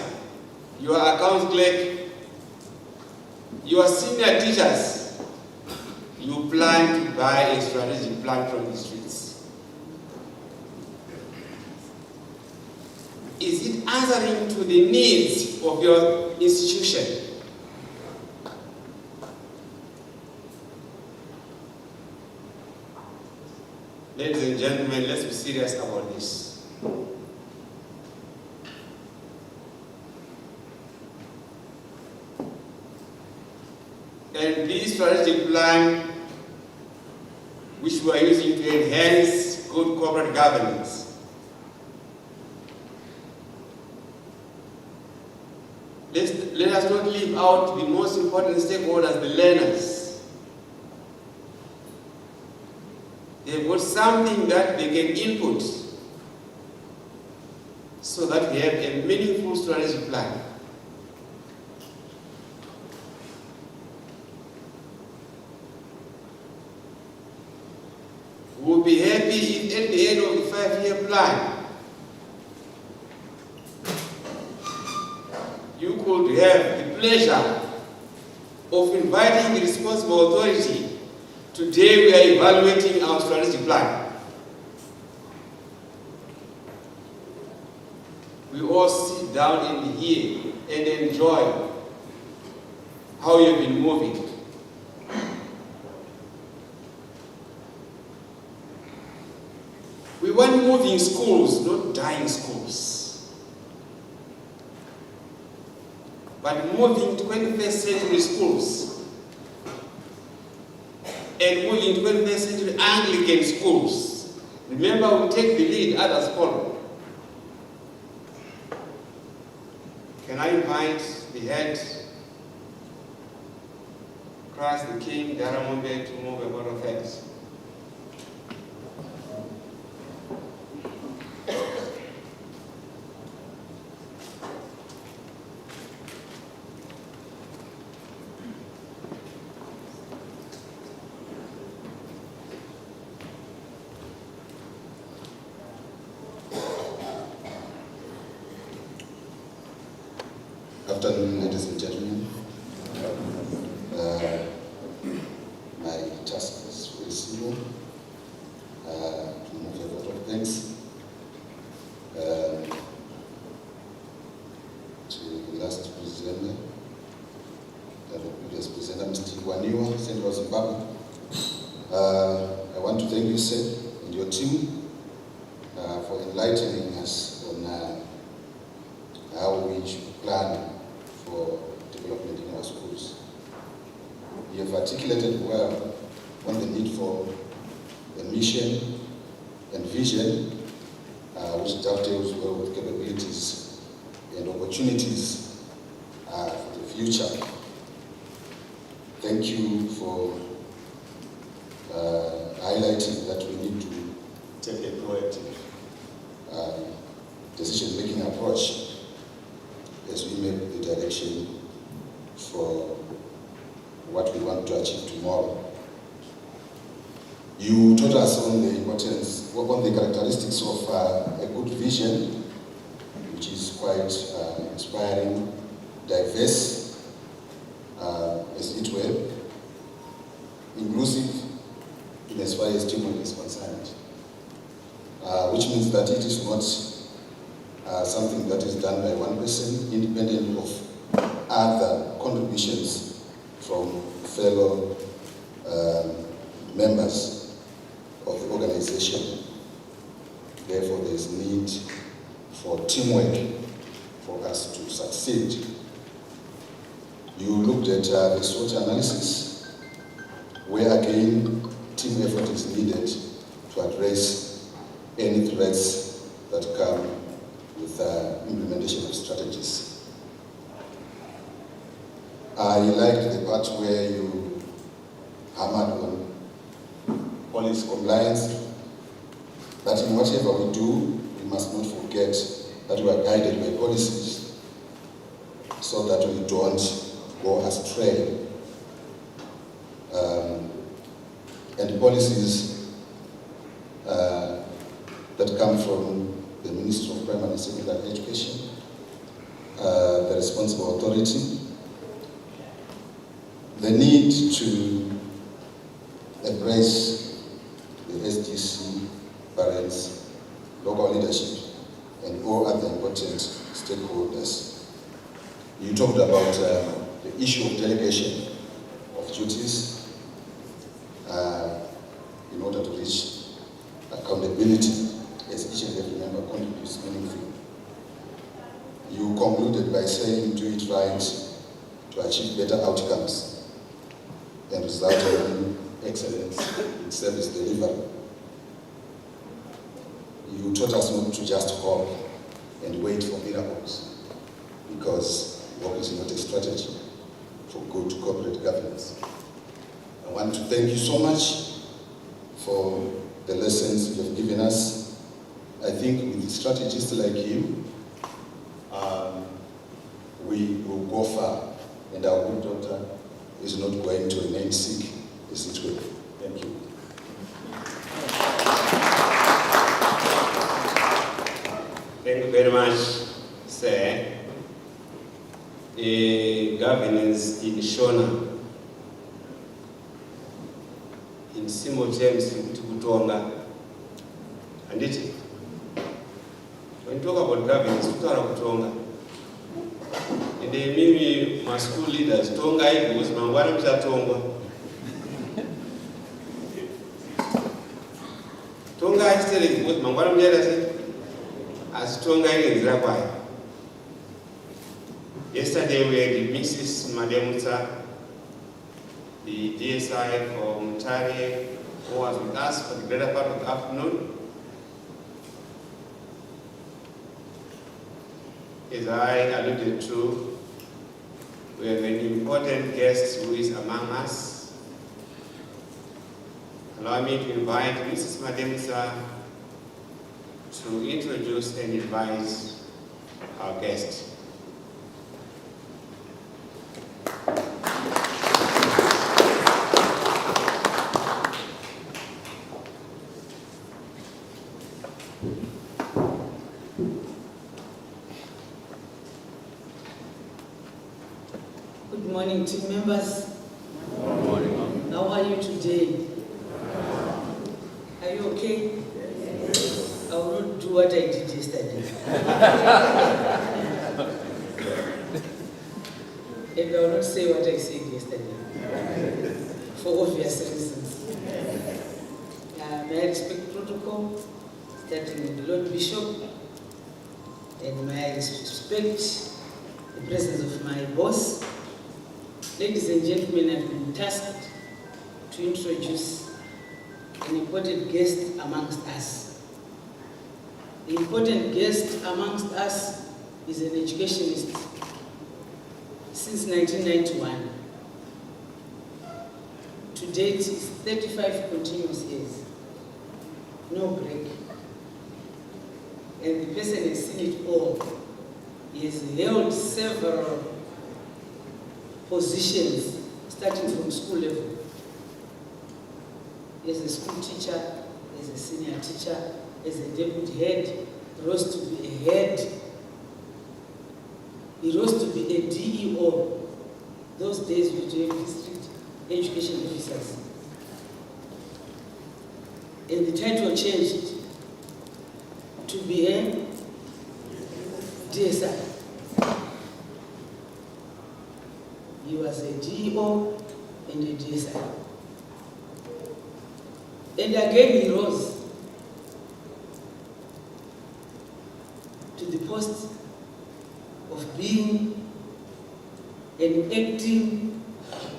your account clerk, your senior teachers, you plan to buy a strategic plan from the streets. Is it answering to the needs of your institution? Ladies and gentlemen, let's be serious about this. And this strategic plan, which we are using to enhance good corporate governance, let us not leave out the most important stakeholders, the learners. They've got something that they can input so that we have a meaningful strategic plan. We'll be happy if at the end of the 5-year plan, you could have the pleasure of inviting the responsible authority. Today we are evaluating our strategic plan. We all sit down and hear and enjoy how you've been moving. We want moving schools, not dying schools. But moving 21st century schools and moving 21st century Anglican schools. Remember, we take the lead, others follow. Can I invite the head, Christ the King, Daramombe, to move a word of thanks? Good afternoon, ladies and gentlemen. My task is very simple. To move a lot of things. To the last presenter, the previous presenter, Mr. Waniwa, Central Zimbabwe. I want to thank you, sir, and your team for enlightening us on how we should plan for development in our schools. You have articulated well on the need for a mission and vision, which dovetails well with capabilities and opportunities for the future. Thank you for highlighting that we need to take a proactive decision-making approach as we make the direction for what we want to achieve tomorrow. You taught us on the importance, on the characteristics of a good vision, which is quite inspiring, diverse, as it were, inclusive in as far as teamwork is concerned, which means that it is not something that is done by one person, independent of other contributions from fellow members of the organization. Therefore, there is need for teamwork for us to succeed. You looked at the SWOT analysis, where again team effort is needed to address any threats that come with implementation of strategies. I liked the part where you hammered on policy compliance, that in whatever we do, we must not forget that we are guided by policies so that we don't go astray. And policies that come from the Ministry of Primary and Secondary Education, the responsible authority, the need to embrace the SDC, parents, local leadership, and all other important stakeholders. You talked about the issue of delegation of duties in order to reach accountability as each and every member contributes meaningfully. You concluded by saying do it right to achieve better outcomes and result in excellence in service delivery. You taught us not to just hope and wait for miracles, because hope is not a strategy for good corporate governance. I want to thank you so much for the lessons you have given us. I think with strategists like you, we will go far, and our good doctor is not going to remain sick as it will. Thank you. Thank you very much, sir. Governance in Shona, in simple terms, kutonga. And it, when you talk about governance, you talk about kutonga. And maybe my school leaders, tonga because mangwana mchatonga. Tonga is telling because mangwana mchatonga. As tonga in Zirakwai. Yesterday we had Mrs. Mademutsa, the DSI from Mutare, who was with us for the greater part of the afternoon. As I alluded to, we have an important guest who is among us. Allow me to invite Mrs. Mademutsa to introduce and advise our guest. Good morning, team members. Good morning. How are you today? Are you okay? Yes. I will not do what I did yesterday. And I will not say what I said yesterday. For obvious reasons. May I respect protocol, starting with the Lord Bishop, and may I respect the presence of my boss. Ladies and gentlemen, I've been tasked to introduce an important guest amongst us. The important guest amongst us is an educationist since 1991. To date, it's 35 continuous years, no break. And the person has seen it all. He has held several positions starting from school level. as a school teacher, as a senior teacher, as a deputy head, rose to be a head. He rose to be a DEO. Those days we used to have district education officers. And the title changed to be a DSI. He was a DEO and a DSI. And again he rose to the post of being an acting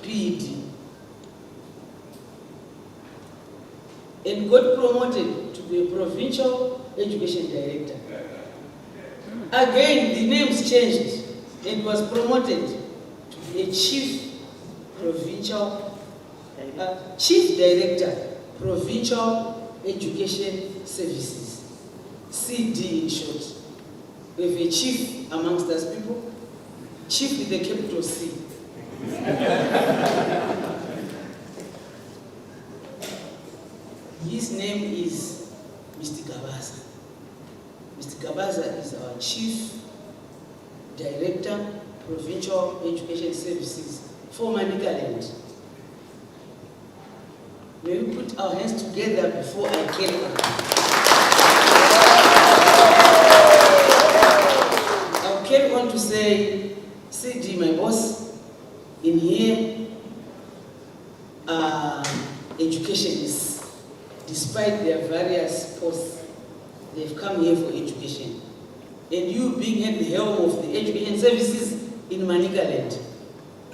PED and got promoted to be a provincial education director. Again, the names changed and was promoted to be a chief director, provincial education services, CD in short. We have a chief amongst us people, chief with a capital C. His name is Mr. Gabaza. Mr. Gabaza is our Chief Director, Provincial Education Services for Manicaland. May we put our hands together before I carry on. I'll carry on to say, CD, my boss, in here, educationists, despite their various posts, they've come here for education. And you being at the helm of the education services in Manicaland,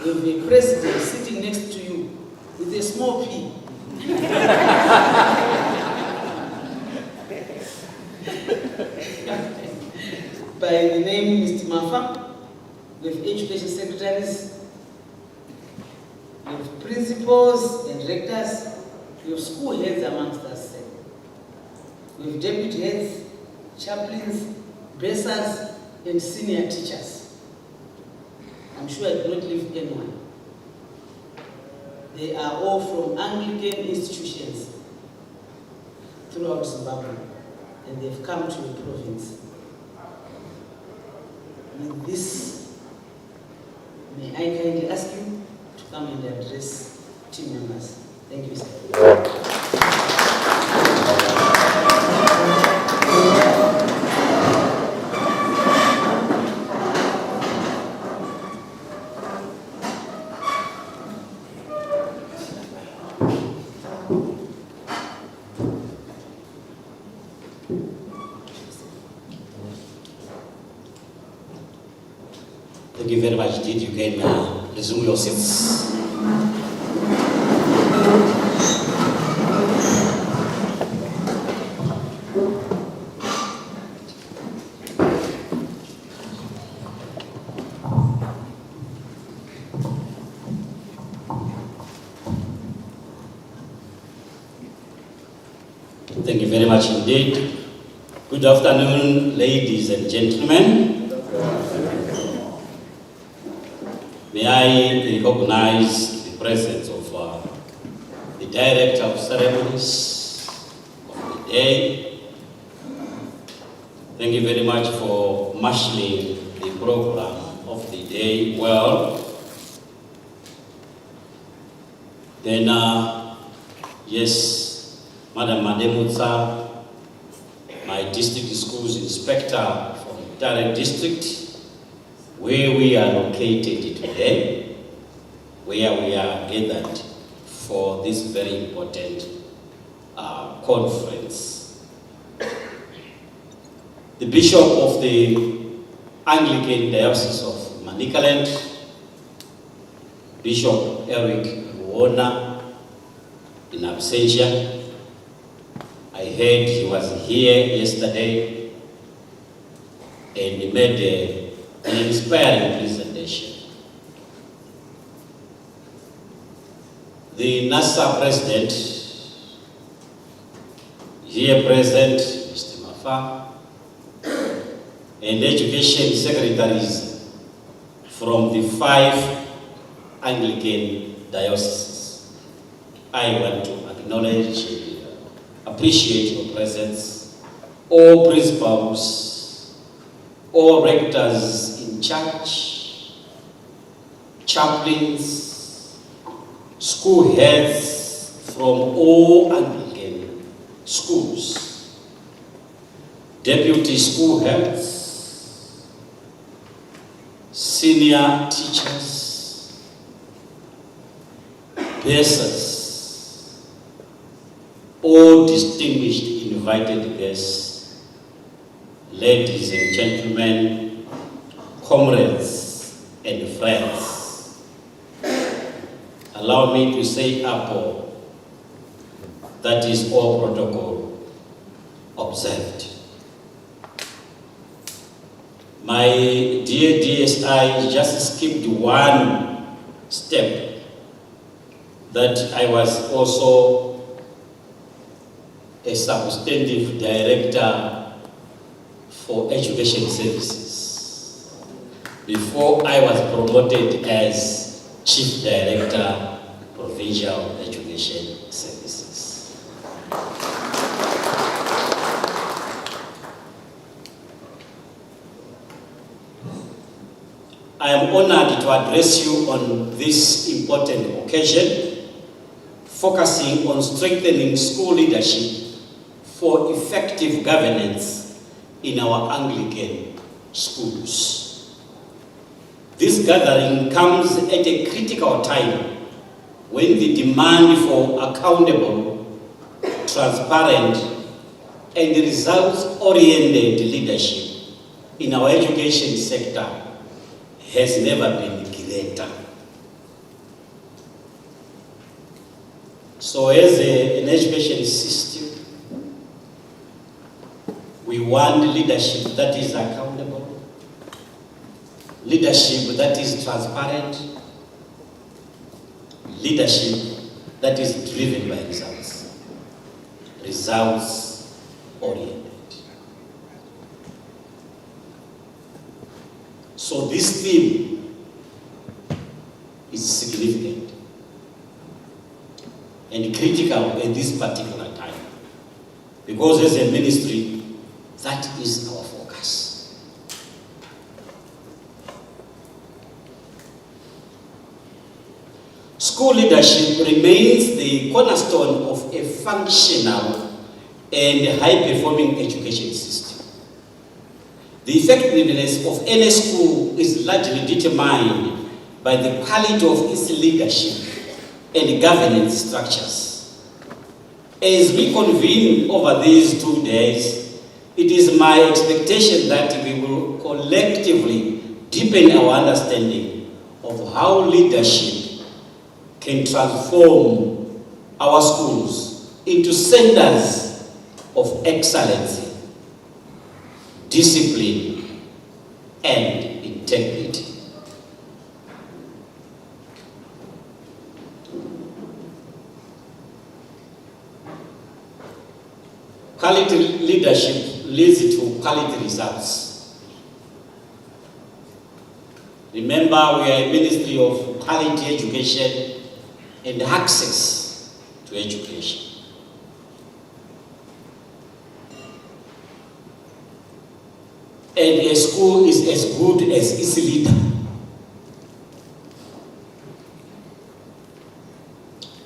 you have a president sitting next to you with a small P. By the name Mr. Mafa, we have education secretaries, we have principals and rectors, we have school heads amongst us. We have deputy heads, chaplains, bursars, and senior teachers. I'm sure I did not leave anyone. They are all from Anglican institutions throughout Zimbabwe, and they've come to the province. With this, may I kindly ask you to come and address team members. Thank you, sir. Thank you very much, Did. You can resume your seats. Thank you very much indeed. Good afternoon, ladies and gentlemen. May I recognize the presence of the Director of Ceremonies of the day. Thank you very much for marshalling the program of the day well. Then, yes, Madam Mademutsa, my district schools inspector from Tare District, where we are located today, where we are gathered for this very important conference. The Bishop of the Anglican Diocese of Manicaland, Bishop Eric Ruona, in absentia. I heard he was here yesterday and he made an inspiring presentation. The NASA President, here present, Mr. Mafa, and Education Secretaries from the 5 Anglican dioceses, I want to acknowledge, appreciate your presence, all principals, all rectors in church, chaplains, school heads from all Anglican schools, deputy school heads, senior teachers, bursars, all distinguished invited guests, ladies and gentlemen, comrades and friends. Allow me to say apple, that is all protocol observed. My dear DSI just skipped one step, that I was also a substantive director for education services before I was promoted as chief director, provincial education services. I am honored to address you on this important occasion, focusing on strengthening school leadership for effective governance in our Anglican schools. This gathering comes at a critical time when the demand for accountable, transparent, and results-oriented leadership in our education sector has never been greater. So as an education system, we want leadership that is accountable, leadership that is transparent, leadership that is driven by results, results-oriented. So this theme is significant and critical at this particular time, because as a ministry, that is our focus. School leadership remains the cornerstone of a functional and high-performing education system. The effectiveness of any school is largely determined by the quality of its leadership and governance structures. As we convene over these 2 days, it is my expectation that we will collectively deepen our understanding of how leadership can transform our schools into centers of excellence, discipline, and integrity. Quality leadership leads to quality results. Remember, we are a ministry of quality education and access to education. And a school is as good as its leader.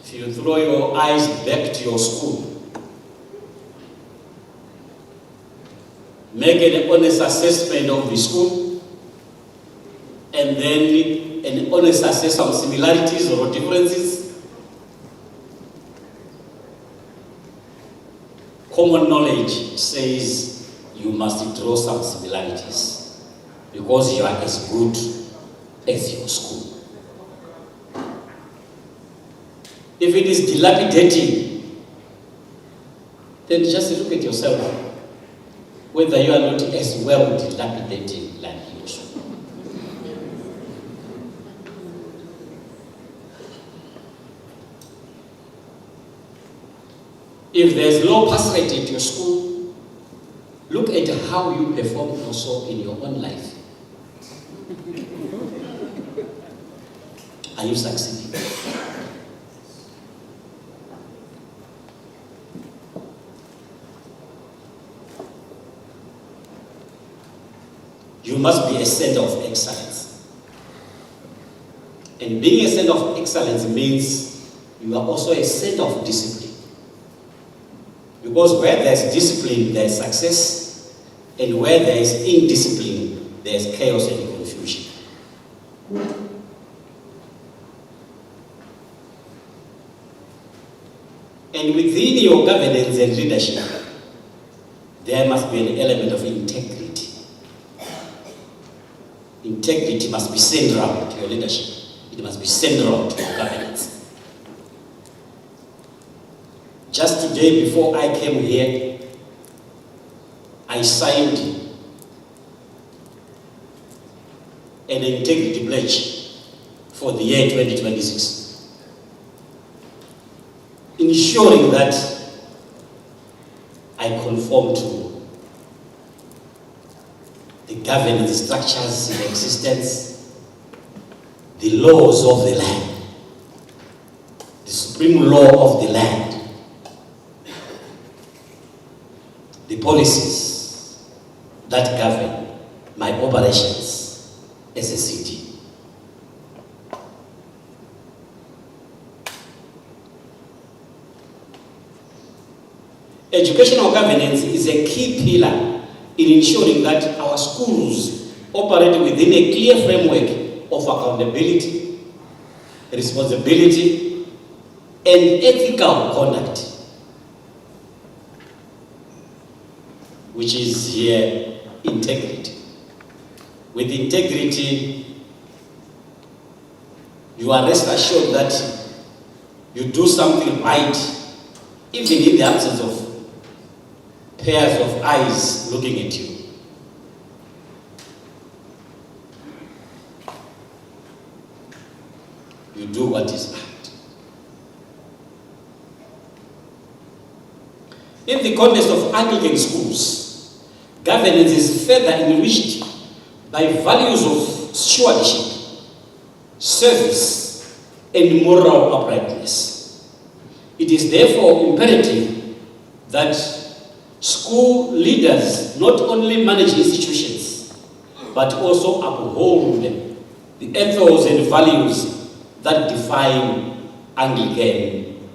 If you throw your eyes back to your school, make an honest assessment of the school, and then an honest assessment of similarities or differences. Common knowledge says you must draw some similarities because you are as good as your school. If it is dilapidating, then just look at yourself, whether you are not as well dilapidating like your school. If there is low pass rate at your school, look at how you perform also in your own life. Are you succeeding? must be a center of excellence. And being a center of excellence means you are also a center of discipline. Because where there's discipline, there's success, and where there is indiscipline, there's chaos and confusion. And within your governance and leadership, there must be an element of integrity. Integrity must be central to your leadership. It must be central to your governance. Just today, before I came here, I signed an integrity pledge for the year 2026, ensuring that I conform to the governance structures in existence, the laws of the land, the supreme law of the land, the policies that govern my operations as a city. Educational governance is a key pillar in ensuring that our schools operate within a clear framework of accountability, responsibility, and ethical conduct, which is here integrity. With integrity, you are rest assured that you do something right, even in the absence of pairs of eyes looking at you. You do what is right. In the context of Anglican schools, governance is further enriched by values of stewardship, service, and moral uprightness. It is therefore imperative that school leaders not only manage institutions, but also uphold the ethos and values that define Anglican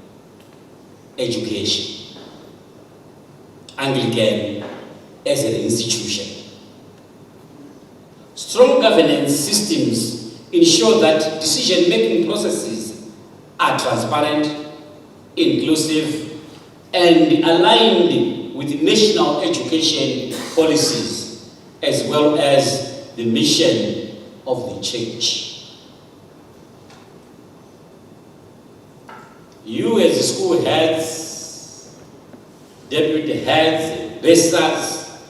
education, Anglican as an institution. Strong governance systems ensure that decision-making processes are transparent, inclusive, and aligned with national education policies, as well as the mission of the church. You as school heads, deputy heads, bursars,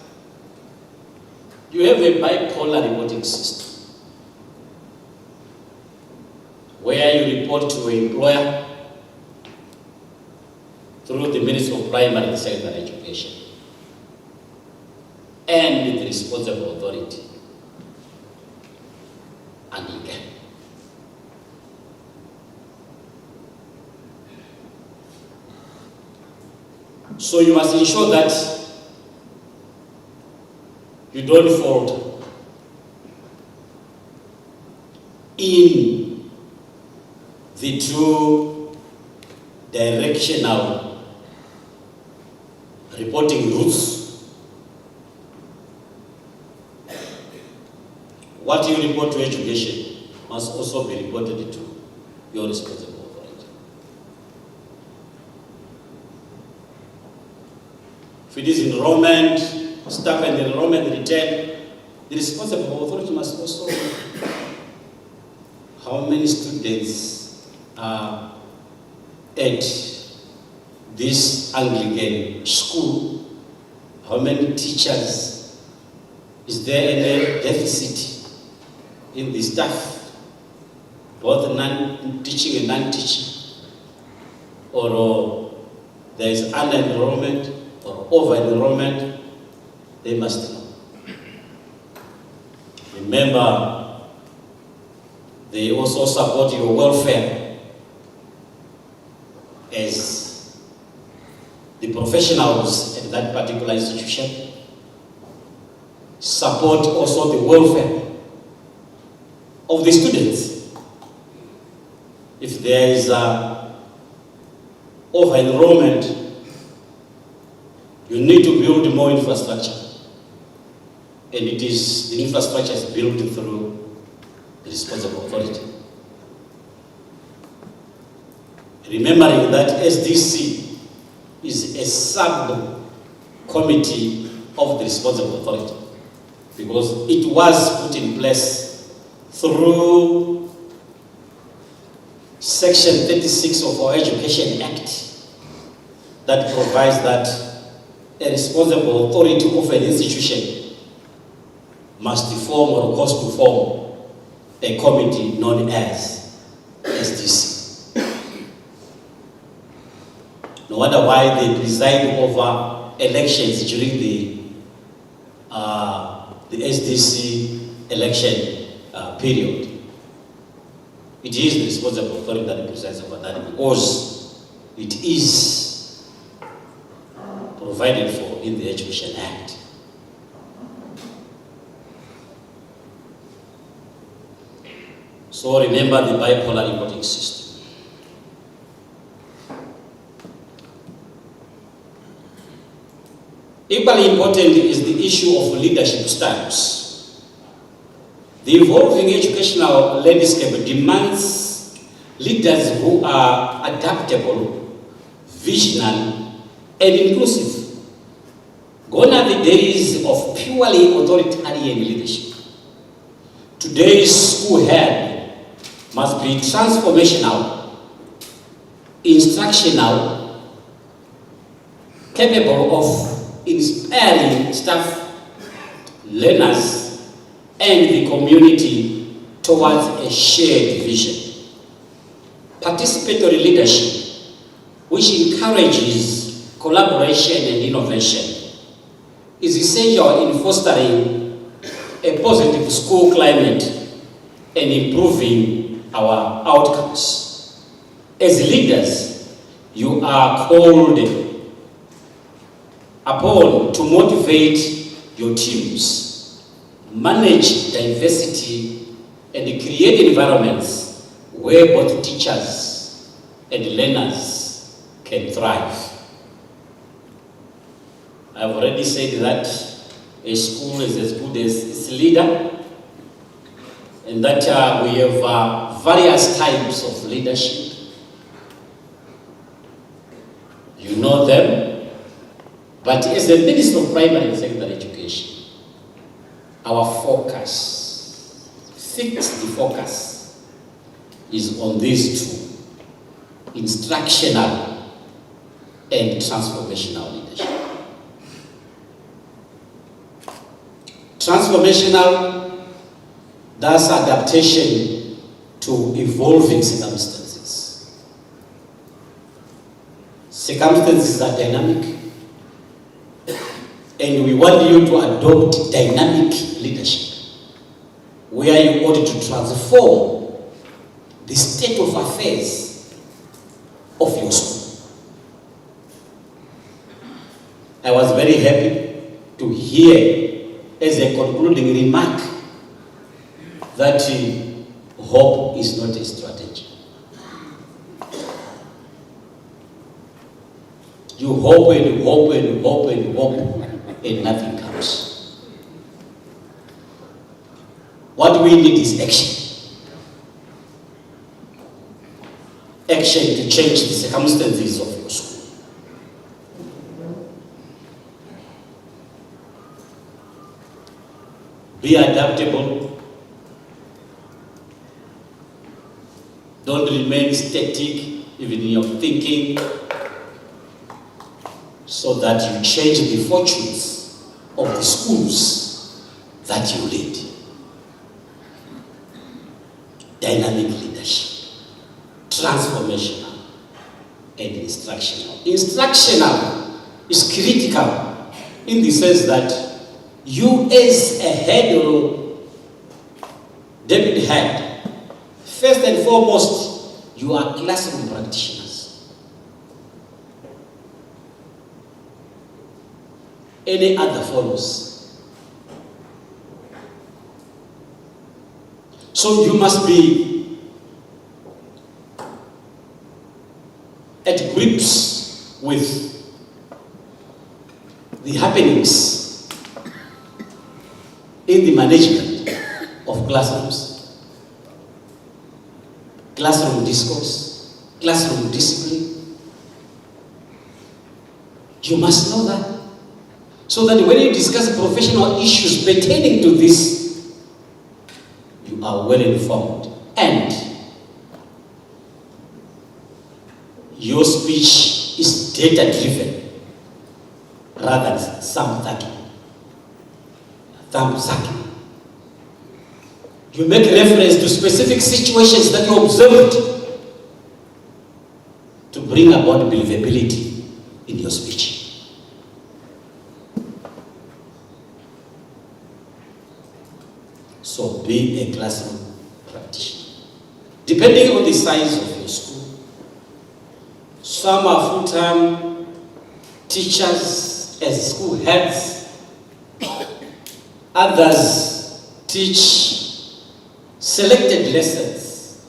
you have a bipolar reporting system where you report to an employer through the Ministry of Primary and Secondary Education and the responsible authority, Anglican. So you must ensure that you don't falter in the two directional reporting routes. What you report to education must also be reported to your responsible authority. If it is enrollment, staff and enrollment return, the responsible authority must also know how many students are at this Anglican school, how many teachers, is there any deficit in the staff, both non-teaching and non-teaching, or there is under-enrollment or over-enrollment. They must know. Remember, they also support your welfare as the professionals at that particular institution, support also the welfare of the students. If there is over-enrollment, you need to build more infrastructure. And the infrastructure is built through the responsible authority. Remembering that SDC is a sub-committee of the responsible authority, because it was put in place through Section 36 of our Education Act that provides that a responsible authority of an institution must form or cause to form a committee known as SDC. No wonder why they preside over elections during the SDC election period. It is the responsible authority that presides over that, because it is provided for in the Education Act. So remember the bipolar reporting system. Equally important is the issue of leadership styles. The evolving educational landscape demands leaders who are adaptable, visionary, and inclusive. Gone are the days of purely authoritarian leadership. Today's school head must be transformational, instructional, capable of inspiring staff, learners, and the community towards a shared vision. Participatory leadership, which encourages collaboration and innovation, is essential in fostering a positive school climate and improving our outcomes. As leaders, you are called upon to motivate your teams, manage diversity, and create environments where both teachers and learners can thrive. I've already said that a school is as good as its leader, and that we have various types of leadership. You know them. But as the Minister of Primary and Secondary Education, our focus, fixed focus, is on these two: instructional and transformational leadership. Transformational, that's adaptation to evolving circumstances. Circumstances are dynamic, and we want you to adopt dynamic leadership, where you ought to transform the state of affairs of your school. I was very happy to hear, as a concluding remark, that hope is not a strategy. You hope and hope and hope and hope, and nothing comes. What we need is action. Action to change the circumstances of your school. Be adaptable. Don't remain static, even in your thinking, so that you change the fortunes of the schools that you lead. Dynamic leadership, transformational, and instructional. Instructional is critical in the sense that you, as a head or deputy head, first and foremost, you are classroom practitioners. Any other follows. So you must be at grips with the happenings in the management of classrooms, classroom discourse, classroom discipline. You must know that. So that when you discuss professional issues pertaining to this, you are well informed. And your speech is data driven rather than thumb sucking. You make reference to specific situations that you observed to bring about believability in your speech. So be a classroom practitioner. Depending on the size of your school, some are full-time teachers as school heads, others teach selected lessons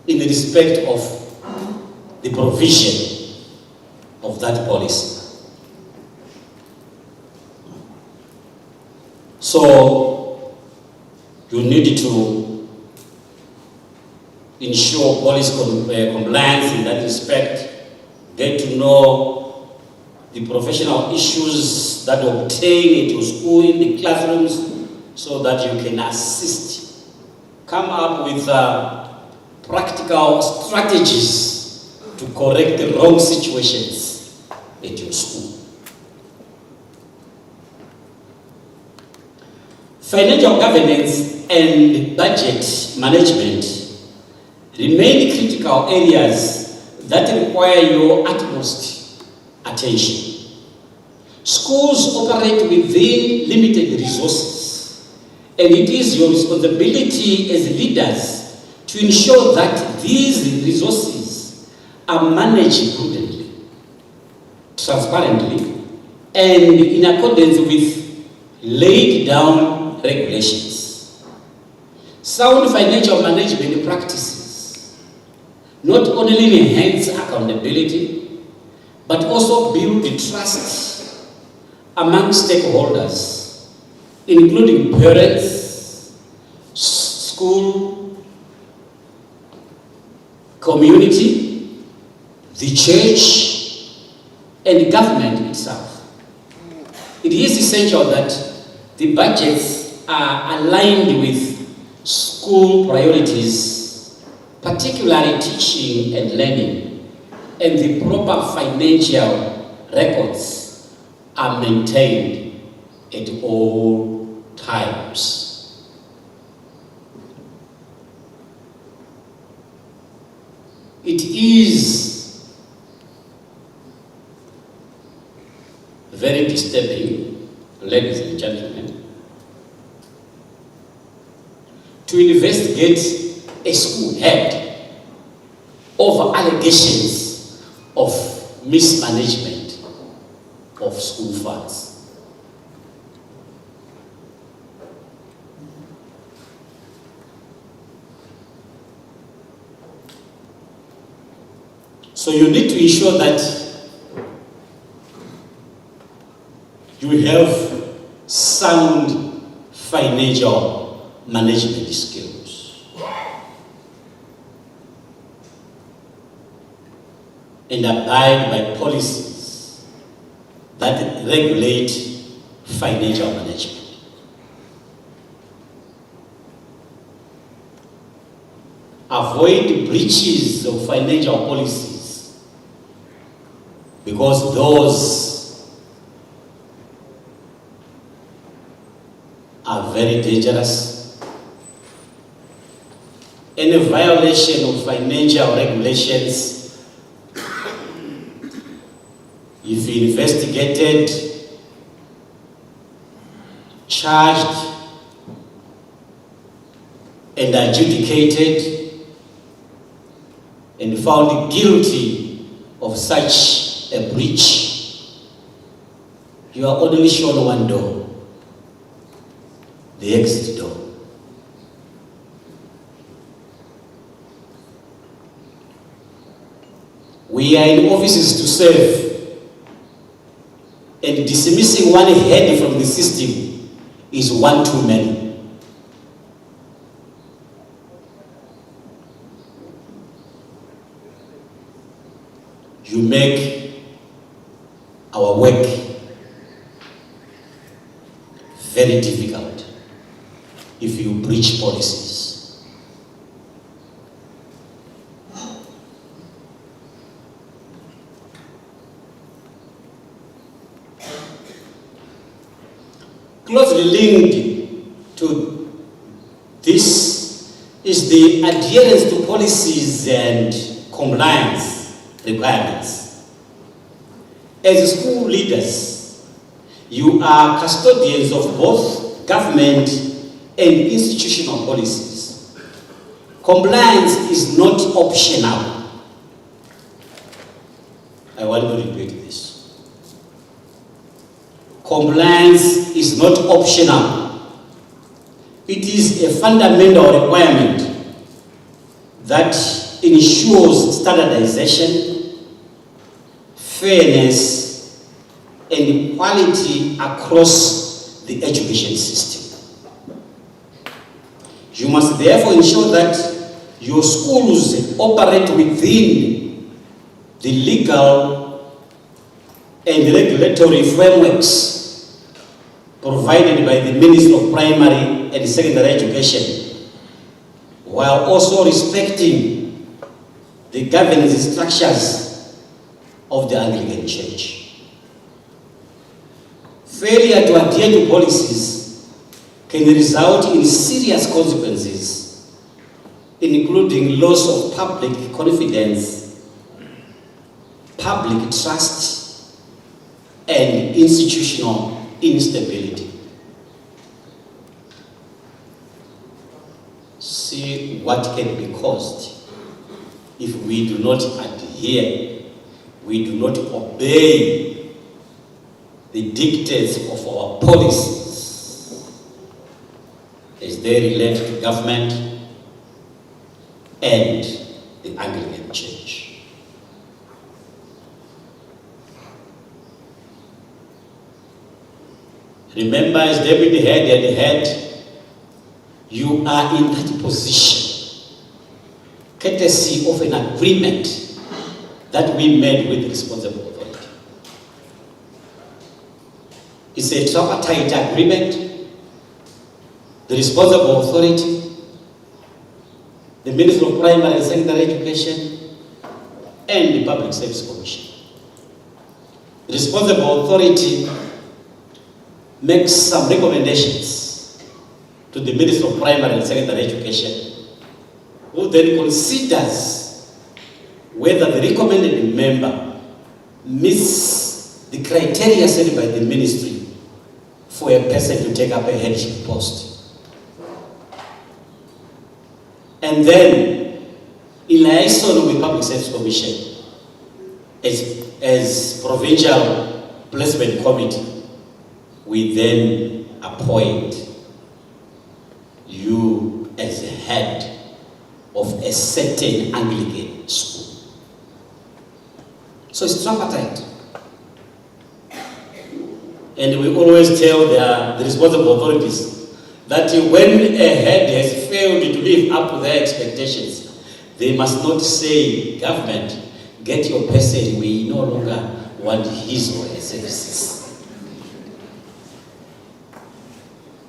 in respect of the provision of that policy. So you need to ensure policy compliance in that respect, get to know the professional issues that obtain at your school in the classrooms so that you can assist, come up with practical strategies to correct the wrong situations at your school. Financial governance and budget management remain critical areas that require your utmost attention. Schools operate within limited resources, and it is your responsibility as leaders to ensure that these resources are managed prudently, transparently, and in accordance with laid down regulations. Sound financial management practices not only enhance accountability, but also build trust among stakeholders, including parents, school, community, the church, and government itself. It is essential that the budgets are aligned with school priorities, particularly teaching and learning, and the proper financial records are maintained at all times. It is very disturbing, ladies and gentlemen, to investigate a school head over allegations of mismanagement of school funds. So you need to ensure that you have sound financial management skills and abide by policies that regulate financial management. Avoid breaches of financial policies because those are very dangerous. Any violation of financial regulations, if investigated, charged, and adjudicated, and found guilty of such a breach, you are only shown one door, the exit door. We are in offices to serve, and dismissing one head from the system is one too many. You make our work very difficult if you breach policies. Closely linked to this is the adherence to policies and compliance requirements. As school leaders, you are custodians of both government and institutional policies. Compliance is not optional. I want to repeat this. Compliance is not optional. It is a fundamental requirement that ensures standardization, fairness, and equality across the education system. You must therefore ensure that your schools operate within the legal and regulatory frameworks provided by the Ministry of Primary and Secondary Education, while also respecting the governance structures of the Anglican Church. Failure to adhere to policies can result in serious consequences, including loss of public confidence, public trust, and institutional instability. See what can be caused if we do not adhere, we do not obey the dictates of our policies as they relate to government and the Anglican Church. Remember, as David had, you are in that position, courtesy of an agreement that we made with the responsible authority. It's a tripartite agreement. The responsible authority, the Ministry of Primary and Secondary Education, and the Public Service Commission. The responsible authority makes some recommendations to the Ministry of Primary and Secondary Education, who then considers whether the recommended member meets the criteria set by the ministry for a person to take up a headship post. And then, in liaison with the Public Service Commission, as provincial placement committee, we then appoint you as a head of a certain Anglican school. So it's tripartite. And we always tell the responsible authorities that when a head has failed to live up to their expectations, they must not say, government, get your person, we no longer want his or her services.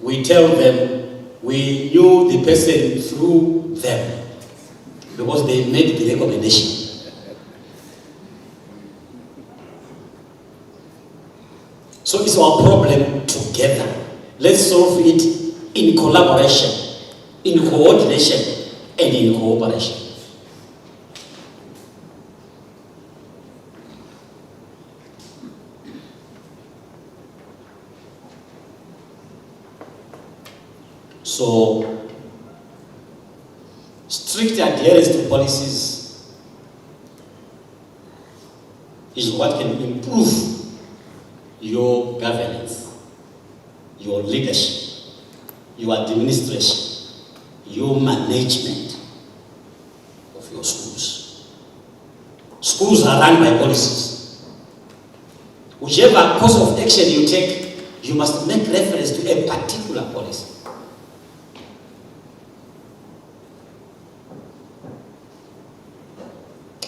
We tell them we knew the person through them because they made the recommendation. So it's our problem together. Let's solve it in collaboration, in coordination, and in cooperation. So, strict adherence to policies is what can improve your governance, your leadership, your administration, your management of your schools. schools are run by policies. Whichever course of action you take, you must make reference to a particular policy.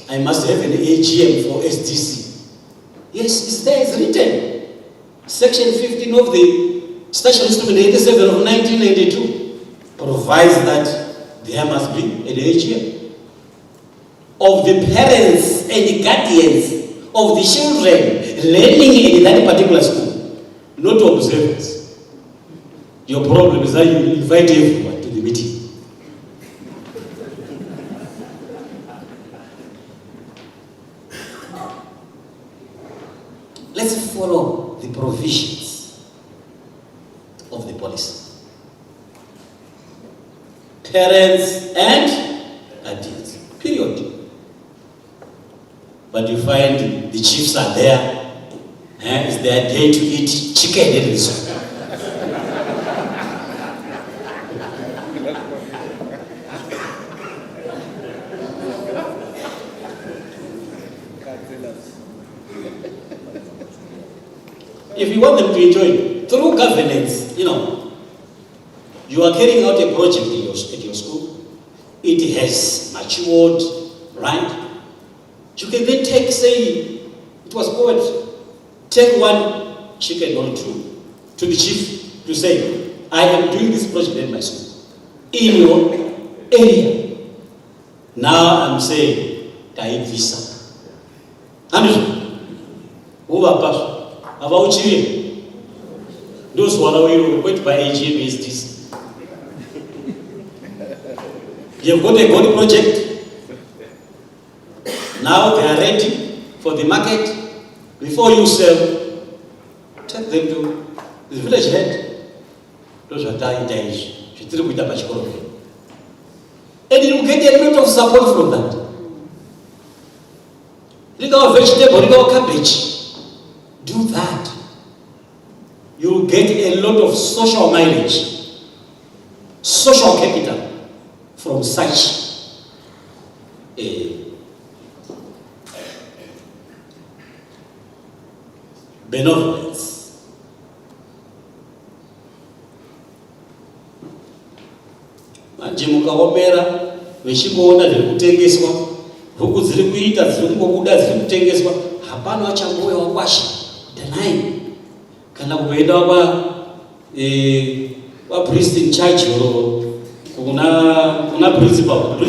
I must have an AGM for SDC. Yes, it's there, it's written. Section 15 of the Statute Instrument 87 of 1992 provides that there must be an AGM of the parents and the guardians of the children learning in that particular school, not observers. Your problem is that you invite everyone to the meeting. Let's follow the provisions of the policy. Parents and guardians, period. But you find the chiefs are there, it's their day to eat chicken and so. If you want them to enjoy it, through governance, you are carrying out a project at your school. It has matured, right? You can then take, say, it was called, take one chicken or two to the chief to say, I am doing this project at my school, in your area. Now I'm saying, Taib visa. Who are passed? About you, those who are wait by AGM is this. You've got a good project. Now they are ready for the market. Before you sell, take them to the village head. Those are dying days. And you will get a lot of support from that. Look our vegetable, look our cabbage. Do that. You'll get a lot of social mileage, social capital from such a benevolence. Manje mukaomera vechimboona zviri kutengeswa, huku dziri kuita dziri kungobuda dziri kutengeswa, hapana wachamboya wakwashi. Kana kuenda kwa priest in charge or kuna principal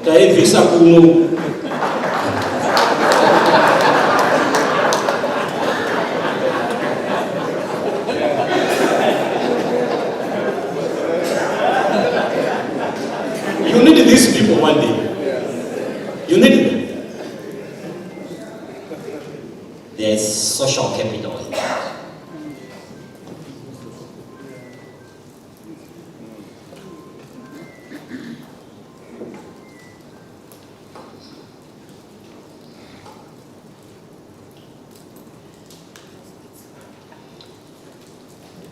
taivisa kuno. You need these people one day. You need them. There's social capital in that.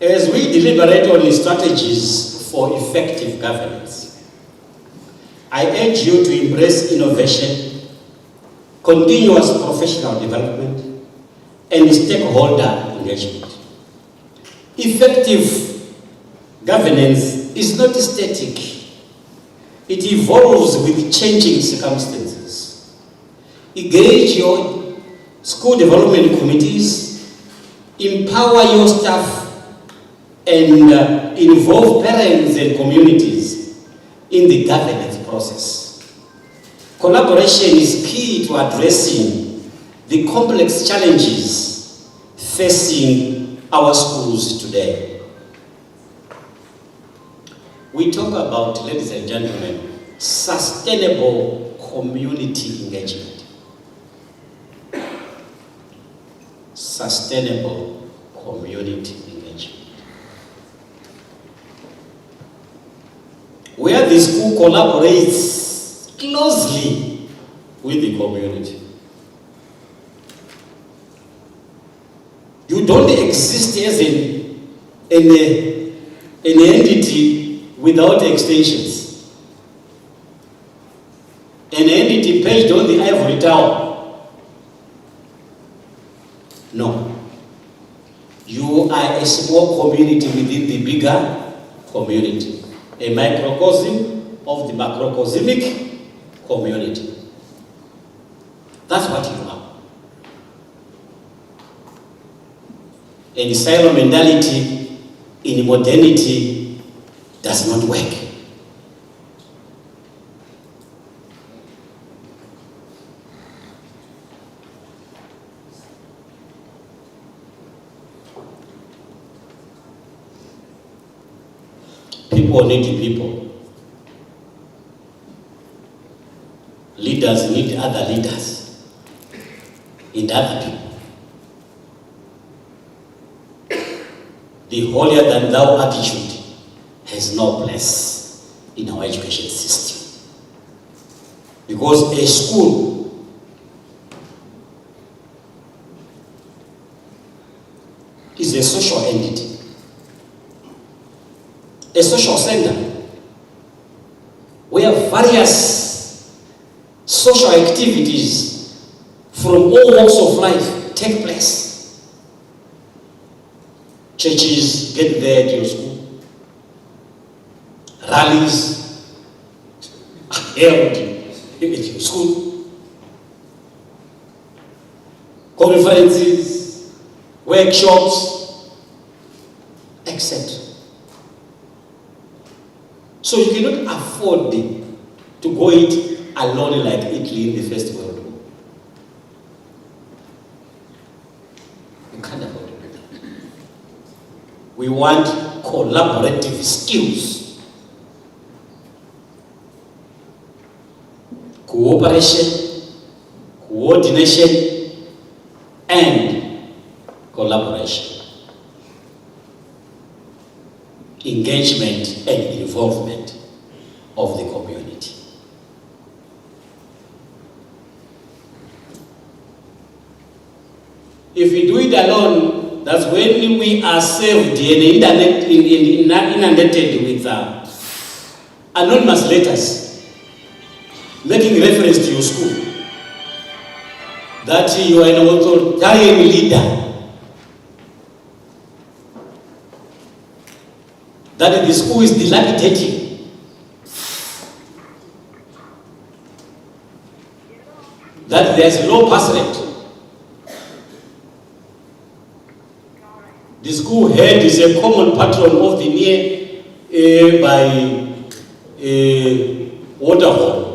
As we deliberate on the strategies for effective governance, I urge you to embrace innovation, continuous professional development, and stakeholder engagement. Effective governance is not static. It evolves with changing circumstances. Engage your school development committees, empower your staff, and involve parents and communities in the governance process. Collaboration is key to addressing the complex challenges facing our schools today. We talk about, ladies and gentlemen, sustainable community engagement. Sustainable community engagement. Where the school collaborates closely with the community. You don't exist as an entity without extensions. An entity perched on the ivory tower a small community within the bigger community, a microcosm of the macrocosmic community. That's what you are. And silo mentality in modernity does not work. People need people. Leaders need other leaders and other people. The holier than thou attitude has no place in our education system. Because a school is a social entity. A social center where various social activities from all walks of life take place. Churches get there to your school. Rallies are held at your school. Conferences, workshops, etc. So you cannot afford to go it alone like Italy in the First World War. You can't afford it. We want collaborative skills, cooperation, coordination, and collaboration. Engagement and involvement of the community. If we do it alone, that's when we are saved and inundated with anonymous letters making reference to your school that you are an authoritarian leader, that the school is dilapidating, that there is low pass rate. The school head is a common patron of the nearby waterhole.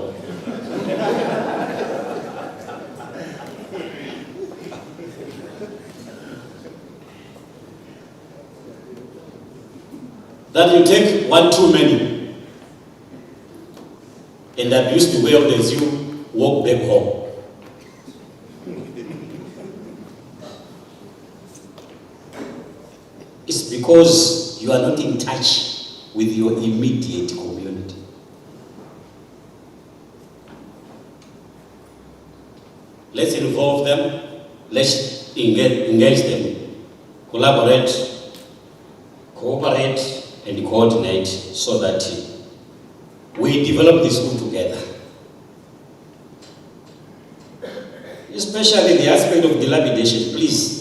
That you take one too many and abuse the way of as you walk back home. It's because you are not in touch with your immediate community. Let's involve them, let's engage them, collaborate, cooperate, and coordinate so that we develop this school together. Especially the aspect of dilapidation, please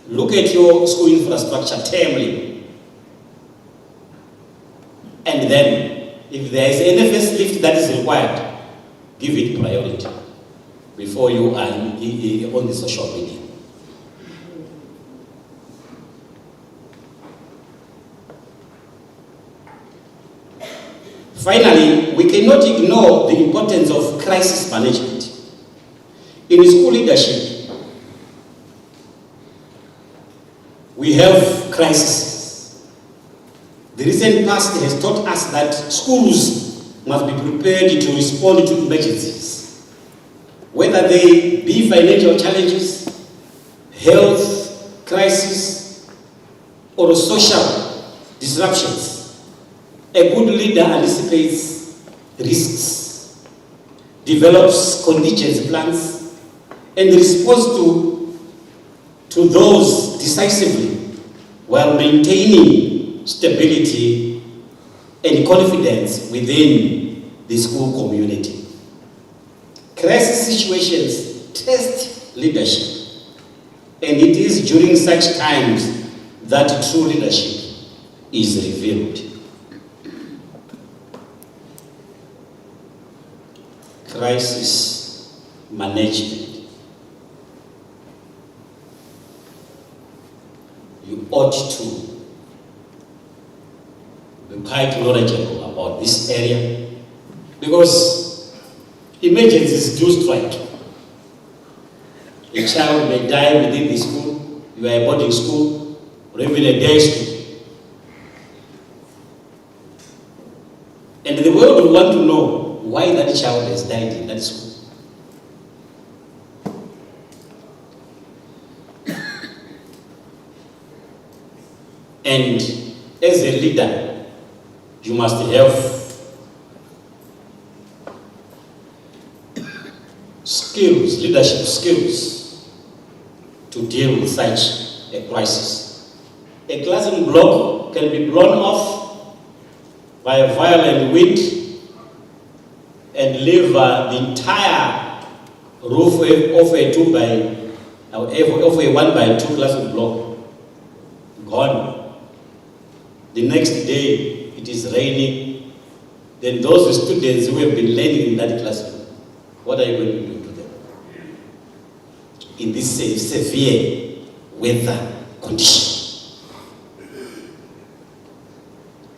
look at your school infrastructure termly. And then, if there is any facelift that is required, give it priority before you are on the social media. Finally, we cannot ignore the importance of crisis management. In school leadership, we have crises. The recent past has taught us that schools must be prepared to respond to emergencies, whether they be financial challenges, health crisis, or social disruptions. A good leader anticipates risks, develops contingency plans, and responds to those decisively while maintaining stability and confidence within the school community. Crisis situations test leadership, and it is during such times that true leadership is revealed. Crisis management. You ought to be quite knowledgeable about this area, because emergencies do strike. A child may die within the school, you are a boarding school, or even a day school. And the world will want to know why that child has died in that school. And as a leader, you must have skills, leadership skills, to deal with such a crisis. A classroom block can be blown off by a violent wind and leave the entire roof of a 1 by 2 classroom block gone. The next day it is raining. Then those students who have been learning in that classroom, what are you going to do to them in this severe weather condition?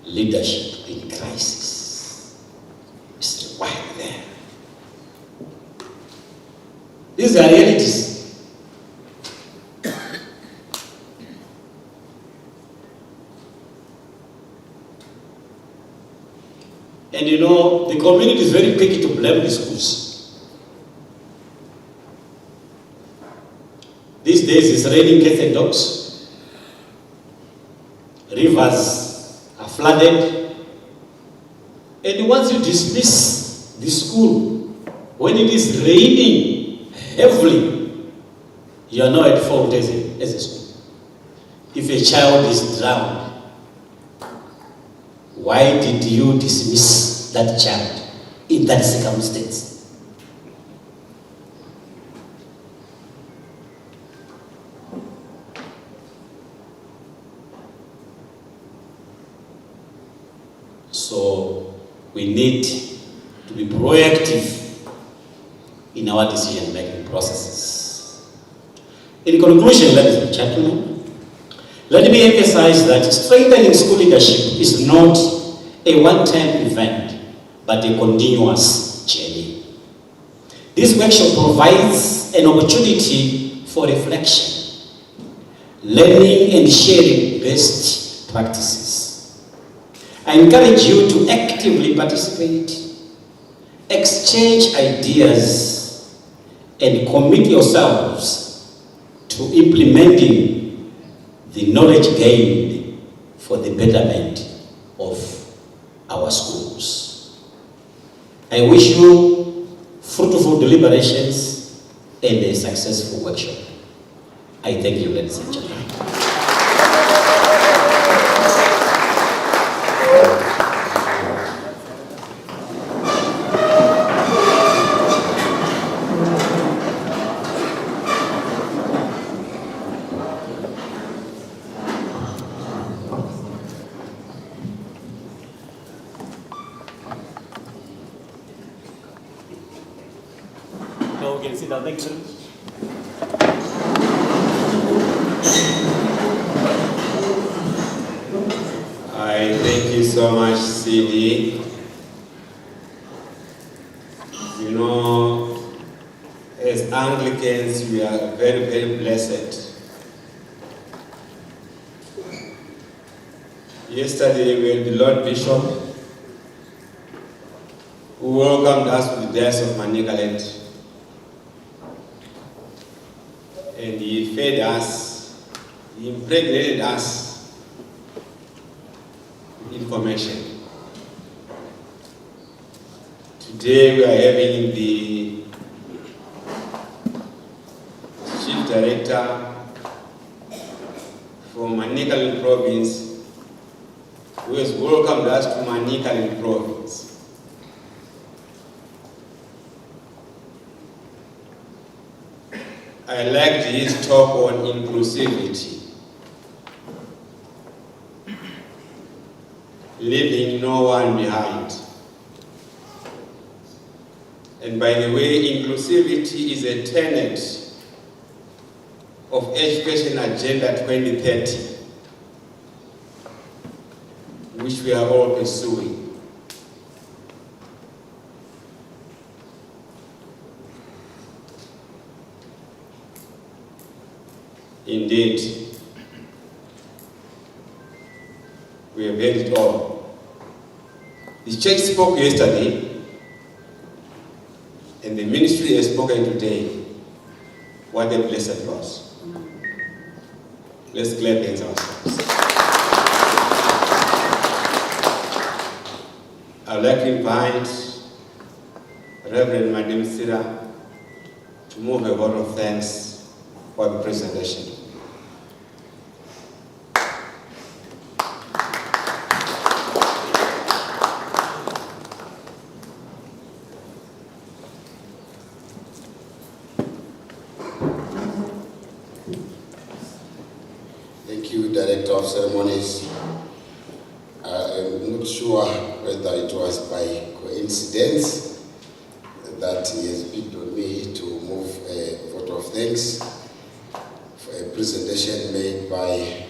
Leadership in crisis is required there. These are realities. And you know, the community is very quick to blame the schools. These days it's raining cats and dogs. Rivers are flooded. And once you dismiss the school, when it is raining heavily, you are now at fault as a school. If a child is drowned, why did you dismiss that child in that circumstance? So we need to be proactive in our decision-making processes. In conclusion, ladies and gentlemen, let me emphasize that strengthening school leadership is not a one-time event, but a continuous journey. This workshop provides an opportunity for reflection, learning and sharing best practices. I encourage you to actively participate, exchange ideas, and commit yourselves to implementing the knowledge gained for the betterment of our schools. I wish you fruitful deliberations and a successful workshop. I thank you, ladies and gentlemen. So we can sit down. Thank you. I thank you so much, CD. You know, as Anglicans, we are very, very blessed. Yesterday, we had the Lord Bishop, who welcomed us to the Diocese of Manicaland. And he fed us, he impregnated us with information. Today we are having the Chief Director from Manicaland Province, who has welcomed us to Manicaland Province. I liked his talk on inclusivity. leaving no one behind. And by the way, inclusivity is a tenet of Education Agenda 2030, which we are all pursuing. Indeed, we have heard it all. The church spoke yesterday, and the ministry has spoken today. What a blessed loss. Let's clap hands ourselves. I'd like to invite Reverend Madam Sira to move a word of thanks for the presentation. Thank you, Director of Ceremonies. I'm not sure whether it was by coincidence that he has picked on me to move a vote of thanks for a presentation made by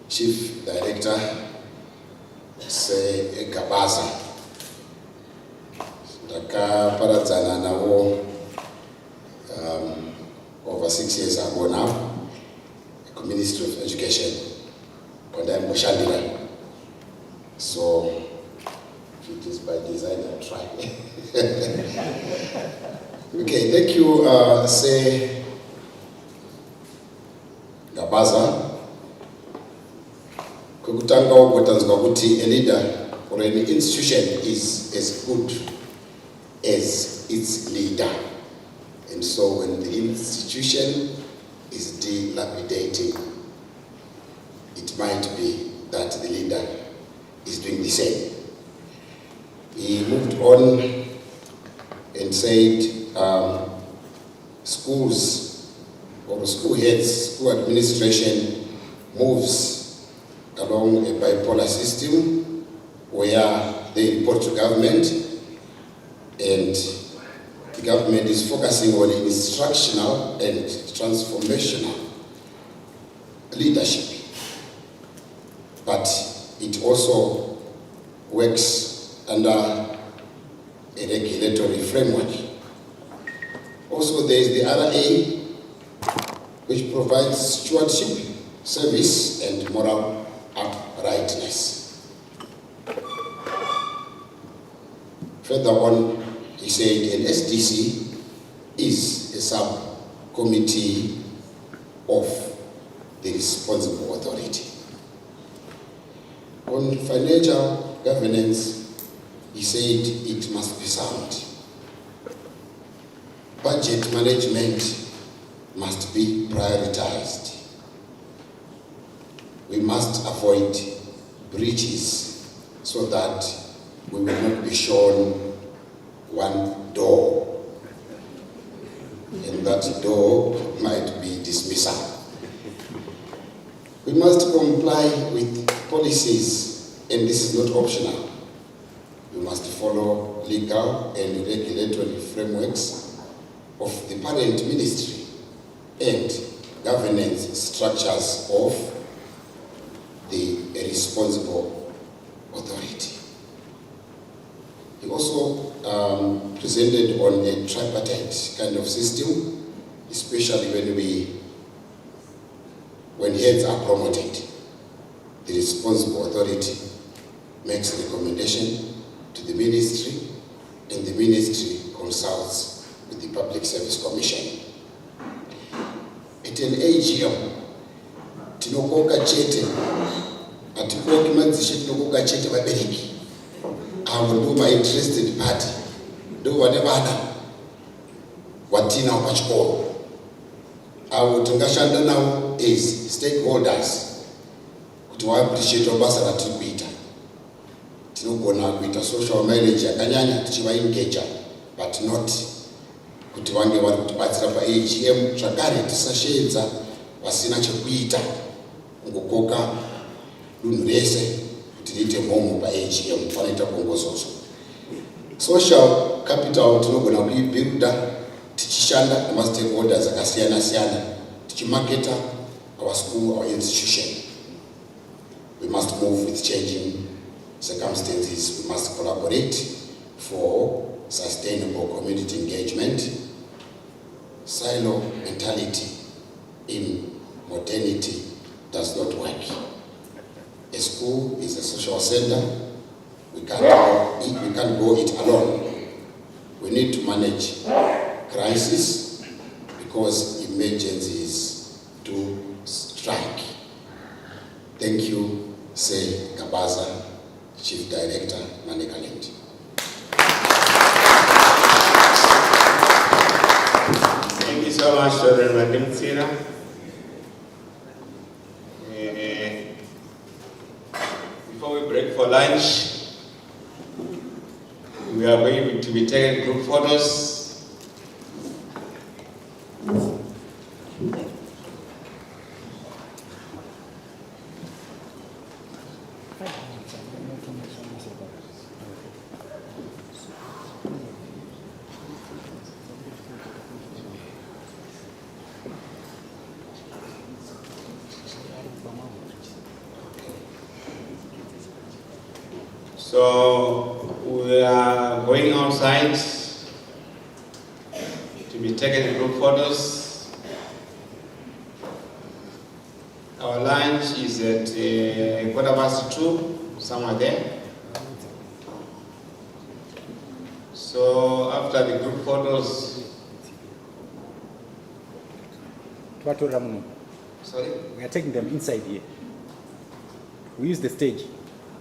Chief Director Say Gabaza. Ndakaparadzana nawo over 6 years ago now. Ministry of Education, and I'm Moshandira. So, if it is by design, I'll try. Okay, thank you, Say Gabaza. Kukutanga ukwetanzwa kuti a leader or an institution is as good as its leader. And so when the institution is dilapidating, it might be that the leader is doing the same. He moved on and said schools or school heads, school administration moves along a bipolar system where they report to government and the government is focusing on instructional and transformational leadership, but it also works under a regulatory framework. Also, there is the RA, which provides stewardship, service, and moral uprightness. Further on, he said an SDC is a subcommittee of the responsible authority. On financial governance, he said it must be sound. Budget management must be prioritized. We must avoid breaches so that we will not be shown one door, and that door might be dismissal. We must comply with policies, and this is not optional. We must follow legal and regulatory frameworks of the parent ministry and governance structures of the responsible authority. He also presented on a tripartite kind of system, especially when heads are promoted. The responsible authority makes a recommendation to the ministry, and the ministry consults with the Public Service Commission. At an AGM, tinokoka chete, atikoki manzishe tinokoka chete vabereki. Avo ndo ma-interested party, ndo vane vana watinavo pachikoro. Avo tingashanda navo as stakeholders kuti va-appreciate basa ratiri kuita. Tinogona kuita social mileage yakanyanya tichiva-engage, but not kuti vange vari kutibatsira pa-AGM. Zvakare tisasheedza vasina chekuita kungokoka dunhu rese tiriite mhomo paAGM panoita bongozozo. Social capital tinogona kuibuilda tichishanda nemastakeholders akasiyana siyana tichimarketa our school, our institution. We must move with changing circumstances. We must collaborate for sustainable community engagement. Silo mentality in modernity does not work. A school is a social center. We can't go it alone. We need to manage crisis because emergencies do strike. Thank you, say Gabaza, Chief Director, Anglican. Thank you so much, Reverend Madimtsira. Before we break for lunch, we are going to be taking group photos. So we are going outside to be taking group photos. Our lunch is at 2:15, somewhere there. So after the group photos, sorry? We are taking them inside here. We use the stage.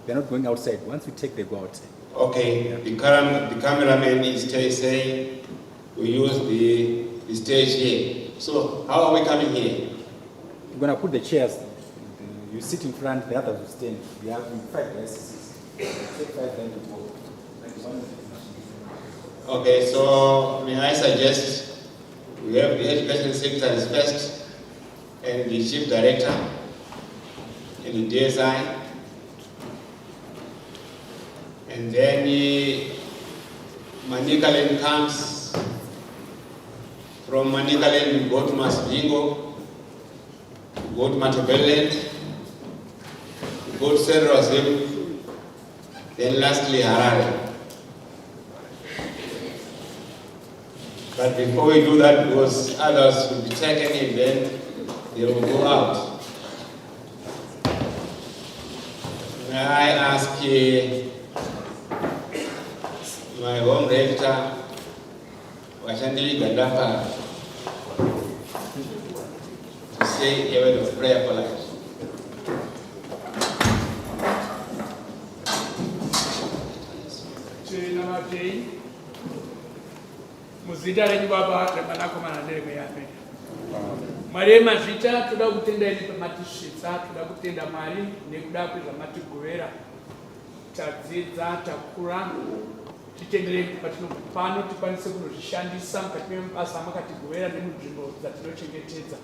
They're not going outside. Once we take, they go outside. Okay, yeah. The cameraman is saying we use the stage here. So how are we coming here? We're going to put the chairs. You sit in front, the others will stand. We have 5 licenses. Take 5 then to go. Okay, so may I suggest we have the education secretary first, and the chief director, and the DSI, and then Manicaland comes. From Manicaland we go to Masvingo, we go to Matebeleland, we go to Serrazim, then lastly Harare. But before we do that, because others will be taken in, then they will go out. May I ask my home rector, Washandili Gandapa, to say a word of prayer for life. Muzita lenye baba remanako manadere meyame. Marema zita tuda kutenda ili matishitsa tuda kutenda mali nekuda kuza matiguvera tadzidza takura titendere patino pano tikwanise kunozvishandisa mukati mebasa makatiguvera nemunzvimbo dzatinochengetedza.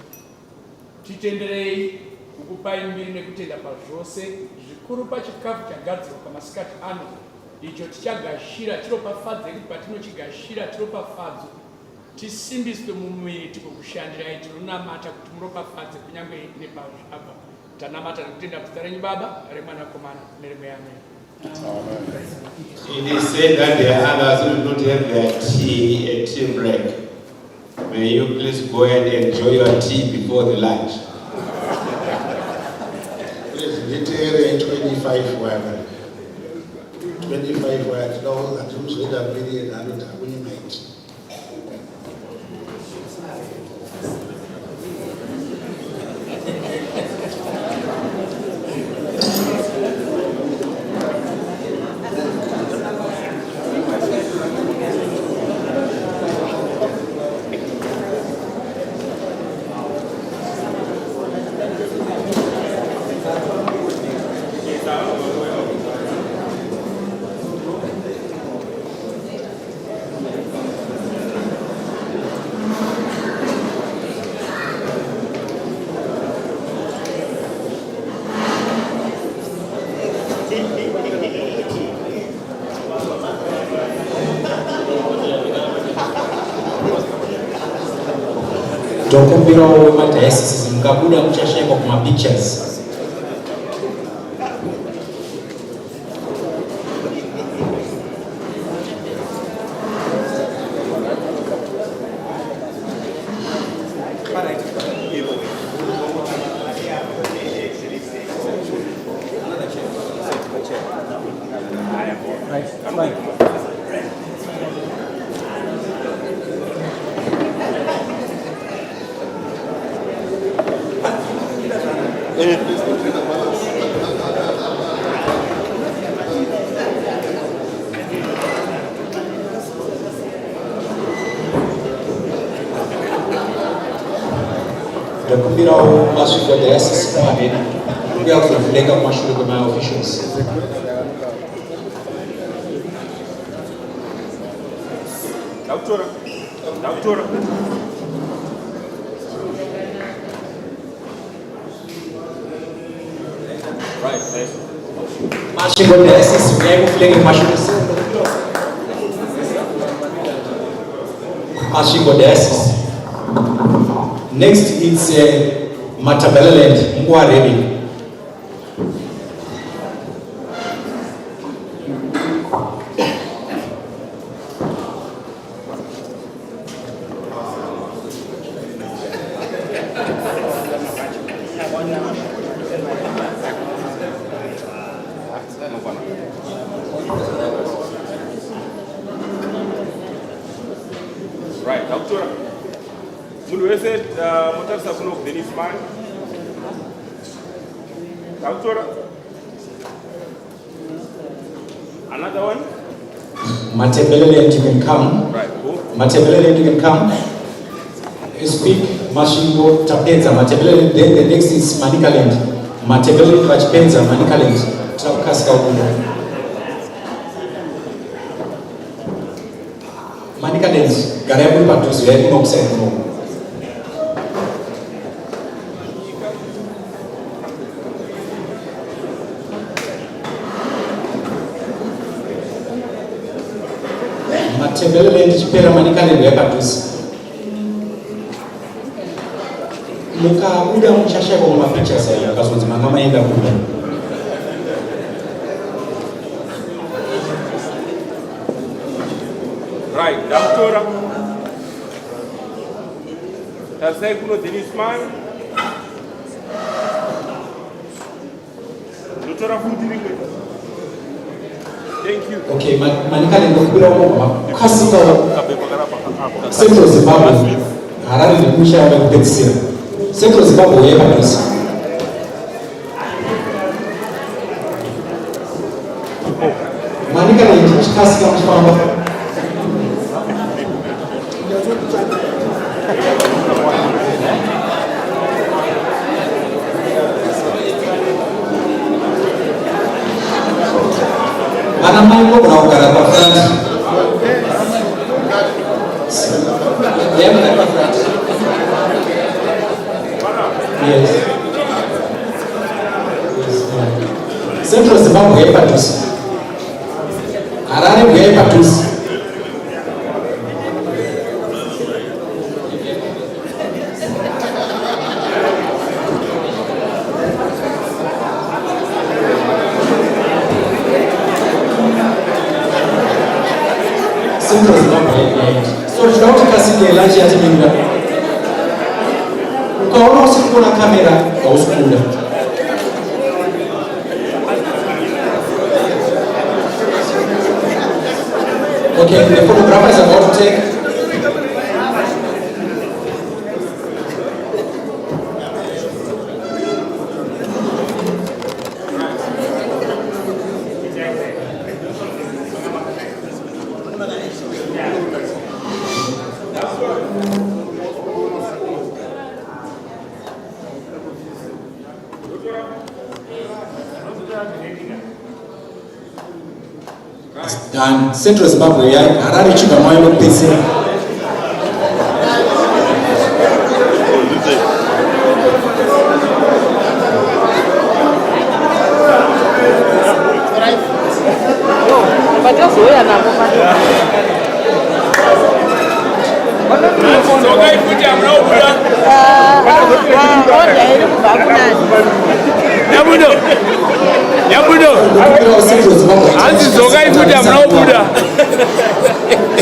Titenderei kukupai mbiri nekutenda pazvose zvikuru pachikafu chagadzirwa pamasikati ano icho tichagashira tiropafadza kuti patinochigashira tiropafadzo tisimbiswe mumuviri tikokushandirai tinonamata kuti muropafadze kunyange nepazvabva tanamata nekutenda bvita renyu baba remwanakomana neremweya mweya. It is said that there are others who do not have their tea, a tea break. May you please go ahead and enjoy your tea before the lunch. Please, get 25 whatever. 25 words, no, that who's with a million and a winning mate. Ndokumbira wemadayosisi mukabuda muchashayikwa kumapictures. Ndokumbira masviko dayosisi pamene uya kuzovhuleka kumashure kwema officials. Doctora. Right. Masviko dayosisi uya kuvhuleka kumashure. Masviko dayosisi. Next is Matabeleland, Mwa Rebi. Right, Doctora. Munhu wese mutarisa kuno Dennis man. Doctora. Another one. Matabeleland, you can come. Right, cool. Matabeleland, you can come. You speak Mashingo Tapenza, Matabeleland. Then the next is Manikaland. Matabeleland, Vachipenza, Manikaland. Trabukaska Ugundo. Manikaland, Garabu Patuzu, Eguno Kuseno. Matebeleland chipera Manikaland yakatusi. Mukabuda muchashayikwa kumapictures aya akazonzi manga maenda kuda. Right, Doctora. Tasai kuno Dennis man. Doctora Fundiringe. Thank you. Okay, Manikaland ndokubira umo kasika Central Zimbabwe. Harare ndikusha wekupedzisira. Central Zimbabwe yakatusi. Manikaland chikasika muchifamba. Ana mai ngogona kugara pafront. Yamagara pafront. Yes. Central Zimbabwe yepadhuze. Harare yepadhuze. Central Zimbabwe. So tinokuti kasike lunch yatimira. Ukaona usiri kuona kamera hausi kuda. Okay, the photographer is about to take. And Central Zimbabwe, Harare Chiba Moyo Pese. So guys, put your brow down. ndinokumbirawo Central Zimbabwe. Hanzi dzokai kuti amunobuda.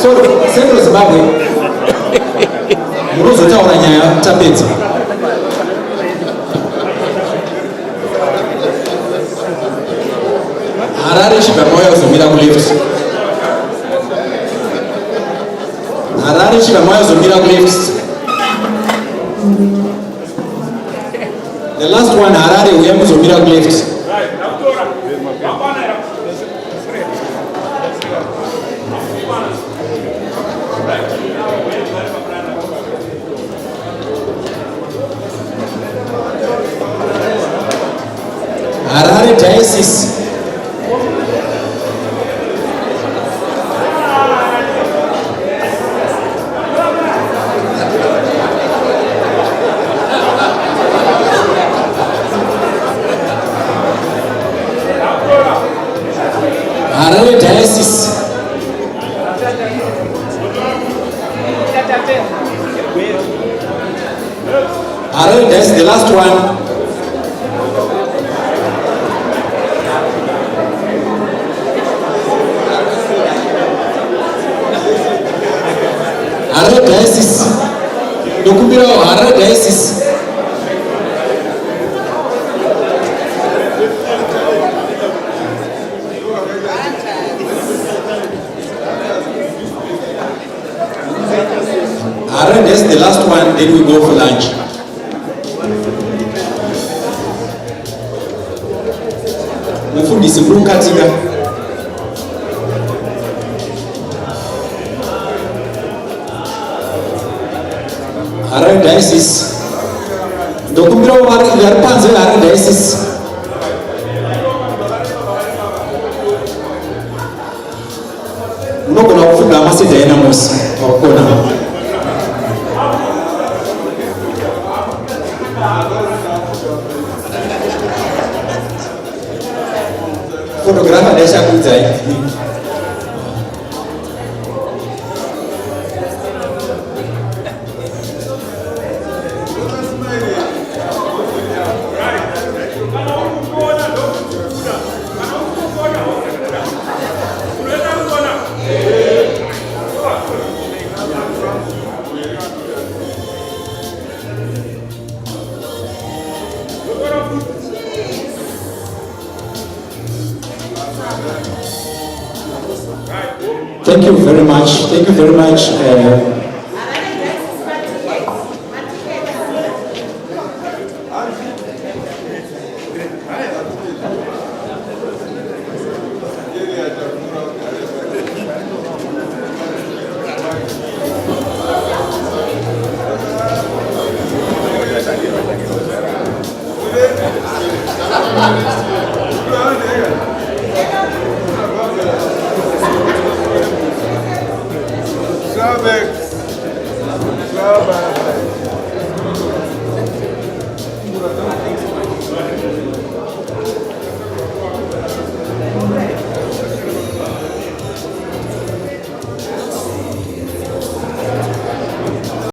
So Central Zimbabwe munozotaura nyaya tapedza. Harare chibva mauya kuzomira kuleft. Harare chibva mauya kuzomira kuleft. The last one Harare uya kuzomira kuleft. Harare Diocese. Harare Diocese. Harare Diocese, the last one. Harare Diocese. Dokumbirawo Harare Diocese. Harare Diocese, the last one, then we go for lunch. Mufundisi Mrukatika. Harare Diocese. Dokumbirawo vari panze Harare Diocese. Unogona kufunda masedhaina mosi wakona. Photographer ndachakuudzai. Thank you very much. Thank you very much. Strawberry.